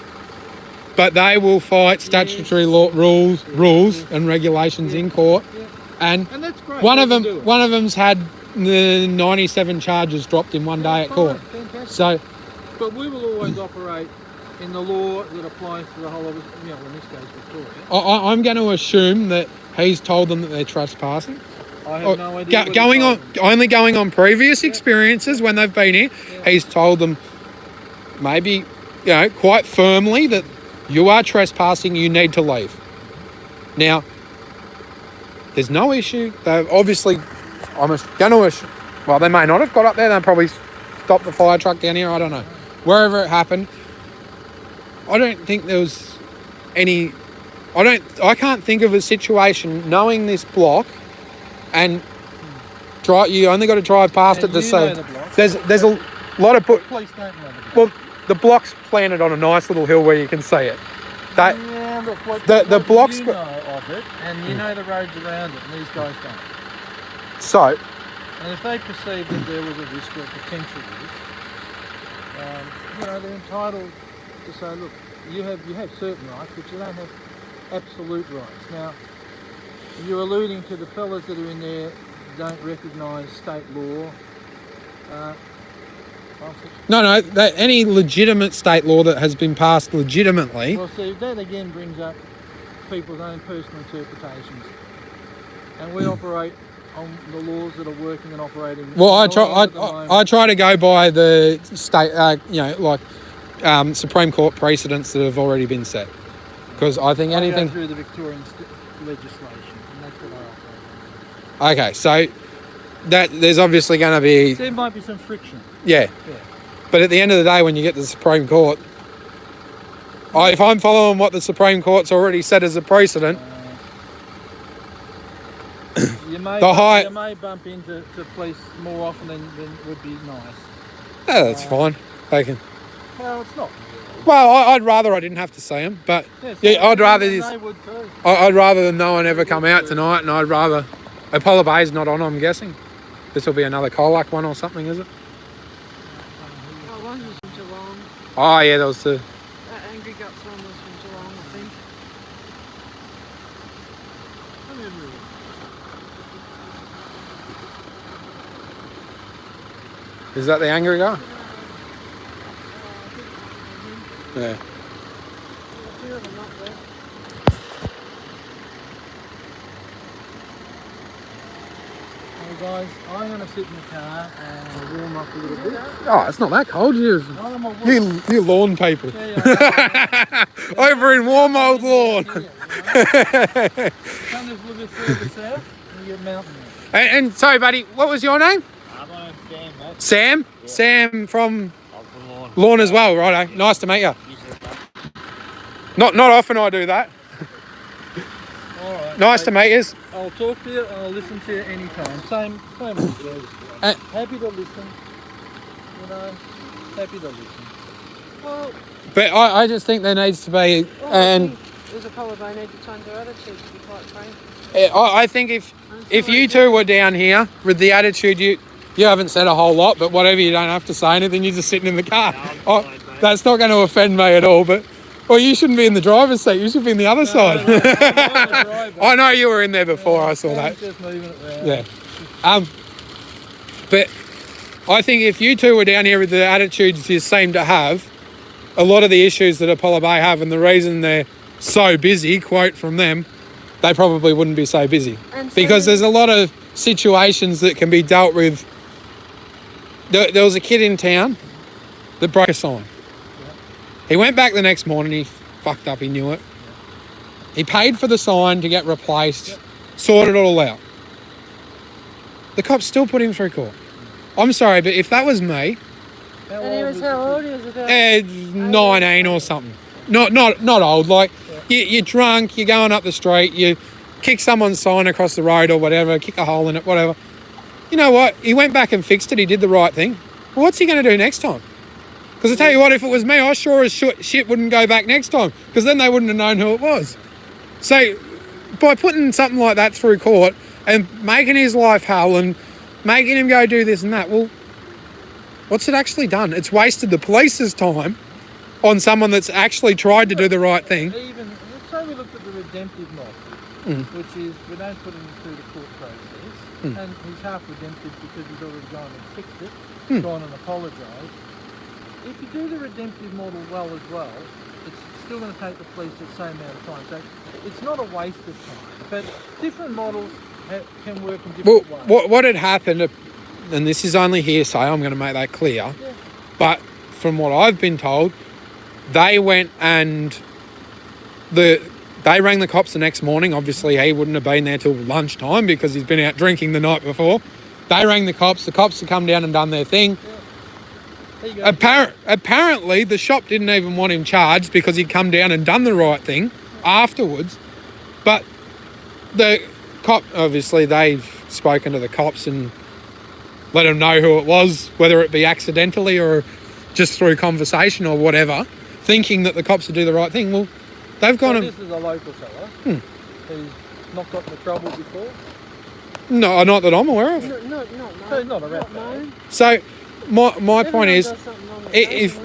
Speaker 1: but they will fight statutory law rules and regulations in court.
Speaker 3: Yeah.
Speaker 1: And
Speaker 3: And that's great.
Speaker 1: one
Speaker 3: they
Speaker 1: of
Speaker 3: can
Speaker 1: them,
Speaker 3: do it.
Speaker 1: one of them's had the 97 charges dropped in one day at
Speaker 3: Fine,
Speaker 1: court.
Speaker 3: fantastic.
Speaker 1: So
Speaker 3: But we will always operate in the law that applies to the whole of, you know, in this case, Victoria.
Speaker 1: I'm going to assume that he's told them that they're trespassing.
Speaker 3: I have no idea. what he
Speaker 1: Going
Speaker 3: told
Speaker 1: on,
Speaker 3: them.
Speaker 1: only going on previous experiences when they've been here,
Speaker 3: Yeah.
Speaker 1: he's told them maybe, quite firmly that you are trespassing, you need to leave. Now, there's no issue. They've obviously, I'm going to assume, well, they may not have got up there. They probably stopped the fire truck down here. I don't know. Wherever it happened, I don't think there was any. I can't think of a situation knowing this block, and you only got to drive past
Speaker 3: And
Speaker 1: it to
Speaker 3: you know
Speaker 1: see.
Speaker 3: the block.
Speaker 1: There's a lot of
Speaker 3: Police don't know the block.
Speaker 1: well, the block's planted on a nice little hill where you can see it. That
Speaker 3: Yeah, look, what,
Speaker 1: the
Speaker 3: what
Speaker 1: block's
Speaker 3: you
Speaker 1: got-
Speaker 3: know of it, and you know the roads around it, and these guys don't.
Speaker 1: so
Speaker 3: And if they perceive that there was a risk or potential risk, they're entitled to say, look, you have certain rights, but you don't have absolute rights. Now, you're alluding to the fellas that are in there don't recognise state law.
Speaker 1: no, that any legitimate state law that has been passed legitimately.
Speaker 3: Well, see, that again brings up people's own personal interpretations, and we operate on the laws that are working and operating.
Speaker 1: Well, I
Speaker 3: at the
Speaker 1: try.
Speaker 3: moment.
Speaker 1: I try to go by the state, Supreme Court precedents that have already been set, because I think
Speaker 3: I go
Speaker 1: anything.
Speaker 3: through the Victorian legislation, and that's what I operate
Speaker 1: Okay, so that there's obviously going to be
Speaker 3: on. There might be some friction.
Speaker 1: yeah, but at the end of the day, when you get to the Supreme Court, if I'm following what the Supreme Court's already set as a precedent,
Speaker 3: You may, you may bump into police more often than would be nice.
Speaker 1: yeah, that's fine. They can.
Speaker 3: Well, it's not.
Speaker 1: Well, I'd rather I didn't have to see them, but yeah, I'd rather this.
Speaker 3: They would too.
Speaker 1: I'd rather than no one ever come out tonight, and I'd rather Apollo Bay's not on. I'm guessing this will be another Colac one or something, is it?
Speaker 2: Oh, one was from Geelong.
Speaker 1: Oh yeah, that was the.
Speaker 2: That Angry Guts one was from Geelong, I think.
Speaker 1: Is that the angry guy? Yeah.
Speaker 2: few of them up there.
Speaker 3: Well, guys, I'm going to sit in the car and warm up a little bit.
Speaker 1: Oh, it's not that cold. You lawn people.
Speaker 3: Yeah,
Speaker 1: Over in warm old lawn.
Speaker 3: come just a little bit further south and you get mountain there.
Speaker 1: And sorry, buddy, what was your name?
Speaker 4: My name's Sam, mate.
Speaker 1: Sam? Yeah. Sam from
Speaker 4: I'm from Lawn.
Speaker 1: Lawn as well, righto. Nice to meet you. Not often I do that.
Speaker 3: All right.
Speaker 1: Nice to meet you.
Speaker 3: I'll talk to you and I'll listen to you anytime. Same as you. Happy to listen. You know, happy to listen.
Speaker 2: Well,
Speaker 1: But I just think there needs to be, and
Speaker 2: there's a couple they need to change their attitude, to be quite frank.
Speaker 1: I think if you two were down here with the attitude you haven't said a whole lot, but whatever, you don't have to say anything, you're just sitting in the car. That's not going to offend me at all, but well, you shouldn't be in the driver's seat, you should be in the other side. I know you were in there before, I saw that.
Speaker 3: Just moving it around.
Speaker 1: Yeah. But I think if you two were down here with the attitudes you seem to have, a lot of the issues that Apollo Bay have and the reason they're so busy, quote from them, they probably wouldn't be so busy. Because there's a lot of situations that can be dealt with. There was a kid in town that broke a sign. He went back the next morning, he fucked up, he knew it. He paid for the sign to get replaced, sorted it all out. The cops still put him through court. I'm sorry, but if that was me,
Speaker 2: And he was how old? He was about
Speaker 1: 19 or something. Not old, like you're drunk, you're going up the street, you kick someone's sign across the road or whatever, kick a hole in it, whatever. You know what? He went back and fixed it, he did the right thing. Well, what's he going to do next time? Because I tell you what, if it was me, I sure as shit wouldn't go back next time, because then they wouldn't have known who it was. So by putting something like that through court and making his life hell and making him go do this and that, well, what's it actually done? It's wasted the police's time on someone that's actually tried to do the right thing.
Speaker 3: Even, let's say we looked at the redemptive model, which is we don't put him through the court process, and he's half redemptive because he's already gone and fixed it, gone and apologised. If you do the redemptive model well as well, it's still going to take the police the same amount of time. So it's not a waste of time, but different models can work in different ways.
Speaker 1: What had happened, and this is only hearsay, I'm going to make that clear, but from what I've been told, they went and they rang the cops the next morning. Obviously, he wouldn't have been there till lunchtime because he's been out drinking the night before. They rang the cops had come down and done their thing. Apparently, the shop didn't even want him charged because he'd come down and done the right thing afterwards. But the cop, obviously, they've spoken to the cops and let them know who it was, whether it be accidentally or just through conversation or whatever, thinking that the cops would do the right thing. Well, they've gone and...
Speaker 3: This is a local fella who's not got into trouble before?
Speaker 1: No, not that I'm aware of.
Speaker 2: No.
Speaker 3: So he's not a rat bag.
Speaker 1: So my point is, if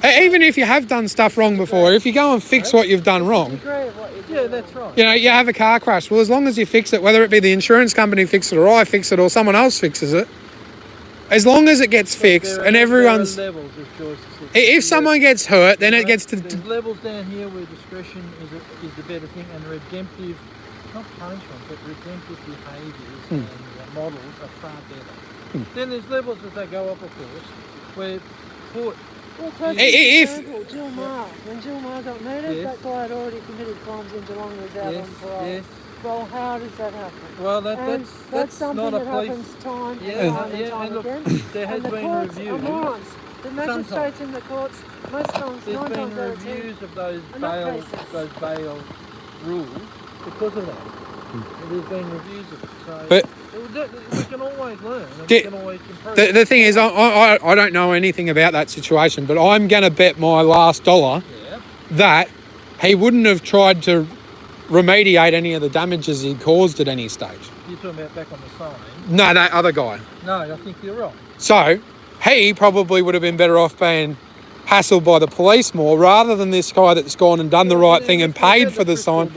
Speaker 1: even if you have done stuff wrong before, if you go and fix what you've done wrong,
Speaker 3: Yeah, that's right.
Speaker 1: you know, you have a car crash. Well, as long as you fix it, whether it be the insurance company fix it or I fix it or someone else fixes it, as long as it gets fixed and everyone's...
Speaker 3: There are levels, as Joyce said.
Speaker 1: If someone gets hurt, then it gets to...
Speaker 3: There's levels down here where discretion is the better thing, and redemptive, not punishment, but redemptive behaviours and models are far better. Then there's levels as they go up, of course, where court...
Speaker 2: Well, classic
Speaker 1: If-
Speaker 2: example, Jill Maher. When Jill Maher got murdered,
Speaker 3: Yes.
Speaker 2: that guy had already committed crimes in Geelong and was out on parole.
Speaker 3: yes.
Speaker 2: Well, how does that happen?
Speaker 3: Well,
Speaker 2: And
Speaker 3: that's
Speaker 2: something
Speaker 3: not a
Speaker 2: that
Speaker 3: police...
Speaker 2: happens time
Speaker 3: Yeah,
Speaker 2: and time and
Speaker 3: yeah,
Speaker 2: time
Speaker 3: and look,
Speaker 2: again.
Speaker 3: there has
Speaker 2: And the
Speaker 3: been
Speaker 2: courts are
Speaker 3: reviews.
Speaker 2: morons. The magistrates in the courts, most times,
Speaker 3: There's
Speaker 2: 9
Speaker 3: been
Speaker 2: times out of 10,
Speaker 3: reviews of those
Speaker 2: are not
Speaker 3: bail,
Speaker 2: racist.
Speaker 3: those bail rules because of that. There's been reviews of it. So
Speaker 1: But-
Speaker 3: we can always learn and
Speaker 1: Di-
Speaker 3: we can always improve.
Speaker 1: The thing is, I don't know anything about that situation, but I'm going to bet my last dollar
Speaker 3: Yeah.
Speaker 1: that he wouldn't have tried to remediate any of the damages he caused at any stage.
Speaker 3: You're talking about back on the sign.
Speaker 1: No, that other guy.
Speaker 3: No, I think you're right.
Speaker 1: So he probably would have been better off being hassled by the police more rather than this guy that's gone and done the right thing and paid for the sign.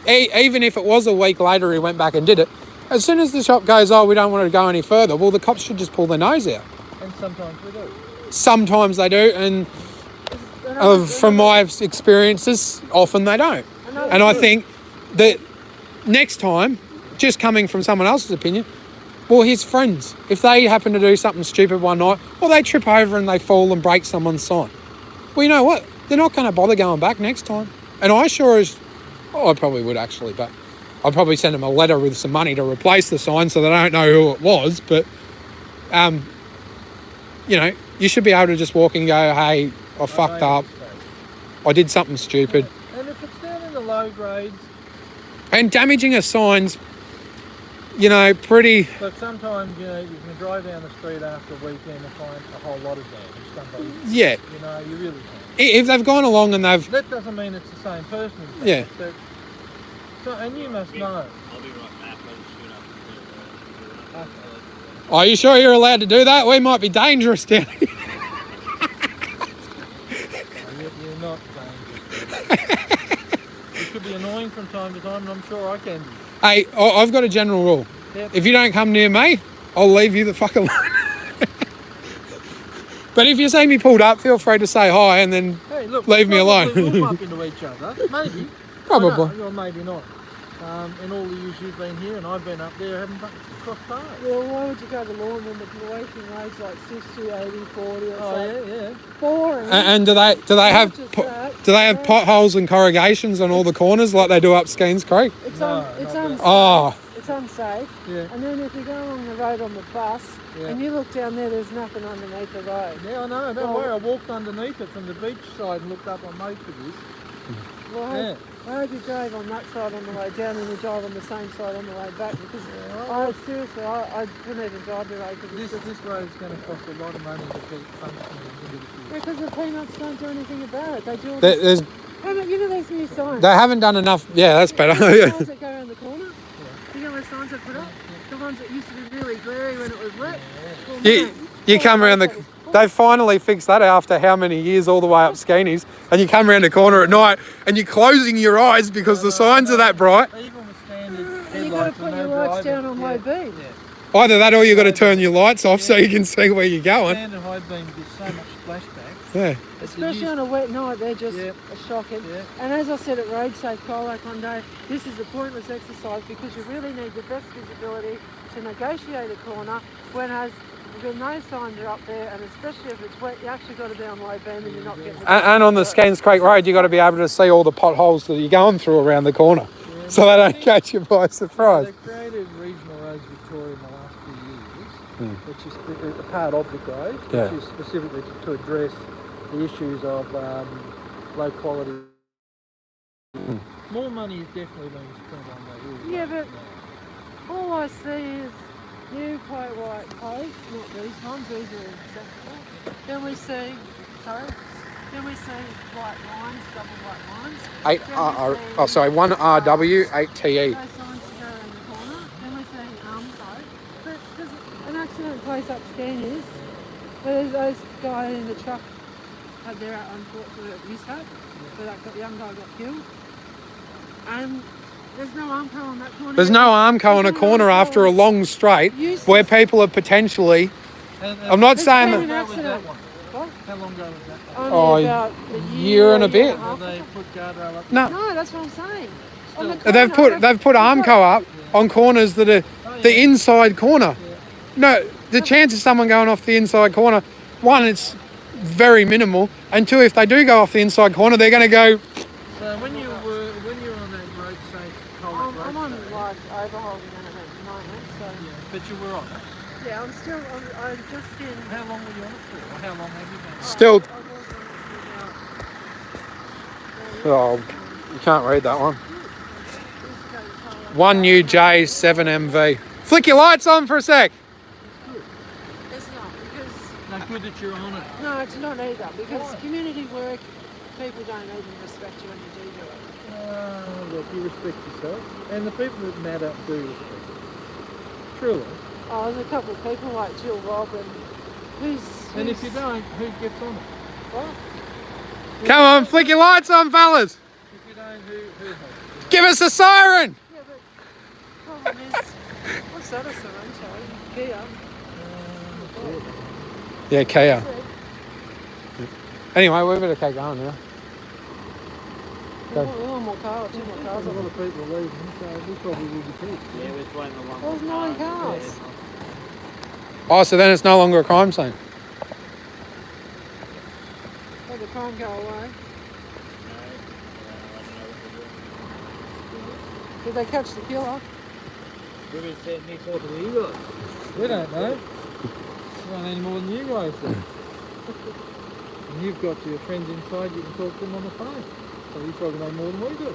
Speaker 1: Even if it was a week later he went back and did it, as soon as the shop goes, oh, we don't want to go any further, well, the cops should just pull their nose out.
Speaker 3: And sometimes we do.
Speaker 1: Sometimes they do, and
Speaker 2: It
Speaker 1: From my experiences, often they don't. And I think that next time, just coming from someone else's opinion, well, his friends, if they happen to do something stupid one night, or they trip over and they fall and break someone's sign, well, you know what? They're not going to bother going back next time. And I sure as... Oh, I probably would actually, but I'd probably send them a letter with some money to replace the sign so they don't know who it was. But, you know, you should be able to just walk and go, hey, I fucked up. I did something stupid.
Speaker 3: And if it's down in the low grades...
Speaker 1: And damaging a sign's, you know, pretty...
Speaker 3: But sometimes, you know, you can drive down the street after a weekend and find a whole lot of damage done by you.
Speaker 1: Yeah.
Speaker 3: You know, you really can.
Speaker 1: If they've gone along and they've...
Speaker 3: That doesn't mean it's the same person.
Speaker 1: Yeah.
Speaker 3: But, so, and you must know.
Speaker 4: I'll be right back. I'll just shoot up.
Speaker 1: Are you sure you're allowed to do that? We might be dangerous down here.
Speaker 3: You're not dangerous. It could be annoying from time to time, and I'm sure I can be.
Speaker 1: Hey, I've got a general rule.
Speaker 3: Yep.
Speaker 1: If you don't come near me, I'll leave you the fuck alone. But if you see me pulled up, feel free to say hi and then
Speaker 3: Hey, look,
Speaker 1: leave me alone.
Speaker 3: We'll bump into each other. Maybe.
Speaker 1: Probably.
Speaker 3: Or maybe not. In all the years you've been here, and I've been up there, I haven't crossed paths.
Speaker 2: Well, why would you go to lawn when the waiting road's like 60, 80, 40 or
Speaker 3: Oh,
Speaker 2: something?
Speaker 3: yeah.
Speaker 2: Boring.
Speaker 1: And do they have
Speaker 2: Just
Speaker 1: po-
Speaker 2: that.
Speaker 1: do they have potholes and corrugations on all the corners like they do up Skeens Creek?
Speaker 2: It's,
Speaker 3: No,
Speaker 2: it's
Speaker 3: not
Speaker 2: unsafe.
Speaker 1: Oh,
Speaker 2: It's unsafe.
Speaker 3: Yeah.
Speaker 2: And then if you go along the road on the bus
Speaker 3: Yeah.
Speaker 2: and you look down there's nothing underneath the road.
Speaker 3: Yeah, I know. Don't
Speaker 2: Well-
Speaker 3: worry. I walked underneath it from the beach side and looked up on most of this.
Speaker 2: Well,
Speaker 3: Yeah.
Speaker 2: I hope you drive on that side on the way down and you drive on the same side on the way back because I seriously, I couldn't even drive the road because it's
Speaker 3: This road's going to cost a lot of money to keep functioning into the future.
Speaker 2: because the peanuts don't do anything about it. They do all
Speaker 1: there-
Speaker 2: this.
Speaker 1: there's
Speaker 2: Hey, look, you know these new signs?
Speaker 1: they haven't done enough. Yeah, that's better.
Speaker 2: The
Speaker 1: Yeah.
Speaker 2: signs that go around the corner? You know what signs they put up? The ones that used to be really glary when it was wet? Well,
Speaker 1: You, you come around the... They finally fixed that after how many years all the way up Skeenies, and you come around the corner at night and you're closing your eyes because the signs are that bright.
Speaker 3: Even with standard
Speaker 2: And you've got to
Speaker 3: headlights
Speaker 2: put
Speaker 3: and
Speaker 2: your
Speaker 3: no
Speaker 2: lights
Speaker 3: driving.
Speaker 2: down on low beam.
Speaker 3: Yeah.
Speaker 1: Either that or you've got to turn your lights off so you can see where you're going.
Speaker 3: Standard high beam gives so much splashback.
Speaker 1: Yeah.
Speaker 2: Especially on a wet night, they're just
Speaker 3: Yeah.
Speaker 2: shocking.
Speaker 3: Yeah.
Speaker 2: And as I said at Road Safe Colac one day, this is a pointless exercise because you really need the best visibility to negotiate a corner when no signs are up there, and especially if it's wet, you actually got to be on low beam and you're not getting the
Speaker 1: And on the Skeens Creek Road, you've got to be able to see all the potholes that you're going through around the corner so they don't catch you by surprise.
Speaker 3: They created Regional Roads Victoria in the last few years, which is a part of the road,
Speaker 1: Yeah.
Speaker 3: which is specifically to address the issues of low quality. More money is definitely being spent on that.
Speaker 2: Yeah, but all I see is new quite white posts, not these ones, these are acceptable. Then we see white lines, double white lines.
Speaker 1: 1 RW, 8 TE.
Speaker 2: Those signs to go around the corner. Then we see code. But there's an accident place up Scanias where those guys in the truck had their unfortunate mishap where that young guy got killed. And there's no Armco on that corner.
Speaker 1: There's no Armco on a corner after a long straight where people are potentially... I'm not saying
Speaker 2: been
Speaker 1: that...
Speaker 2: an accident. What?
Speaker 3: How long ago was that?
Speaker 2: Only about a
Speaker 1: year and a bit.
Speaker 2: and a half
Speaker 3: Did they
Speaker 2: ago.
Speaker 3: put guardrail up?
Speaker 1: No,
Speaker 2: No, that's what I'm saying. On the
Speaker 1: they've
Speaker 2: corner,
Speaker 1: put Armco up on corners that are the inside corner. No, the chance of someone going off the inside corner, one, it's very minimal, and two, if they do go off the inside corner, they're going to go...
Speaker 3: So when you were on that road safe Colac road,
Speaker 2: I'm on like overhauling it at the moment, so
Speaker 3: but you were on it.
Speaker 2: yeah, I'm just in.
Speaker 3: How long were you on it for? Or how long have you been on it?
Speaker 1: Still...
Speaker 2: I was
Speaker 1: Oh, you can't read that one. 1UJ7MV. Flick your lights on for a sec.
Speaker 2: It's not because
Speaker 3: No, good that you're on it.
Speaker 2: no, it's not either because
Speaker 3: Why?
Speaker 2: community work, people don't even respect you when you do it.
Speaker 3: Look, you respect yourself, and the people that matter do respect you. Truly.
Speaker 2: Oh, there's a couple of people like Jill Robin,
Speaker 3: And if you don't, who gets on it?
Speaker 2: what?
Speaker 1: Come on, flick your lights on, fellas.
Speaker 3: If you don't, who has it?
Speaker 1: Give us a siren.
Speaker 2: Yeah, but problem is, what's that a Sorrento? Kia.
Speaker 1: Yeah, Kia. Anyway, we better keep going now.
Speaker 2: One more car, two more
Speaker 3: There's
Speaker 2: cars.
Speaker 3: a lot of people leaving, so we probably will be peaked.
Speaker 4: Yeah, we're just waiting on one.
Speaker 2: There's
Speaker 4: more
Speaker 2: 9
Speaker 4: car.
Speaker 2: cars.
Speaker 1: Oh, so then it's no longer a crime scene.
Speaker 2: Let the crime go away. Did they catch the killer?
Speaker 4: We're just sitting here talking to you guys.
Speaker 3: We don't know. We don't know any more than you guys do. And you've got your friends inside, you can talk to them on the phone. So you probably know more than we do.
Speaker 2: No,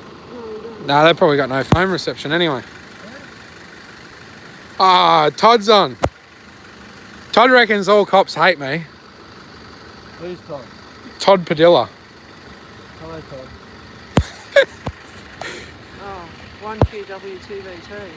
Speaker 2: we don't.
Speaker 1: No, they probably got no phone reception anyway. Ah, Todd's on. Todd reckons all cops hate me.
Speaker 3: Who's Todd?
Speaker 1: Todd Padilla.
Speaker 3: Hello, Todd.
Speaker 2: Oh, 1QW2V2.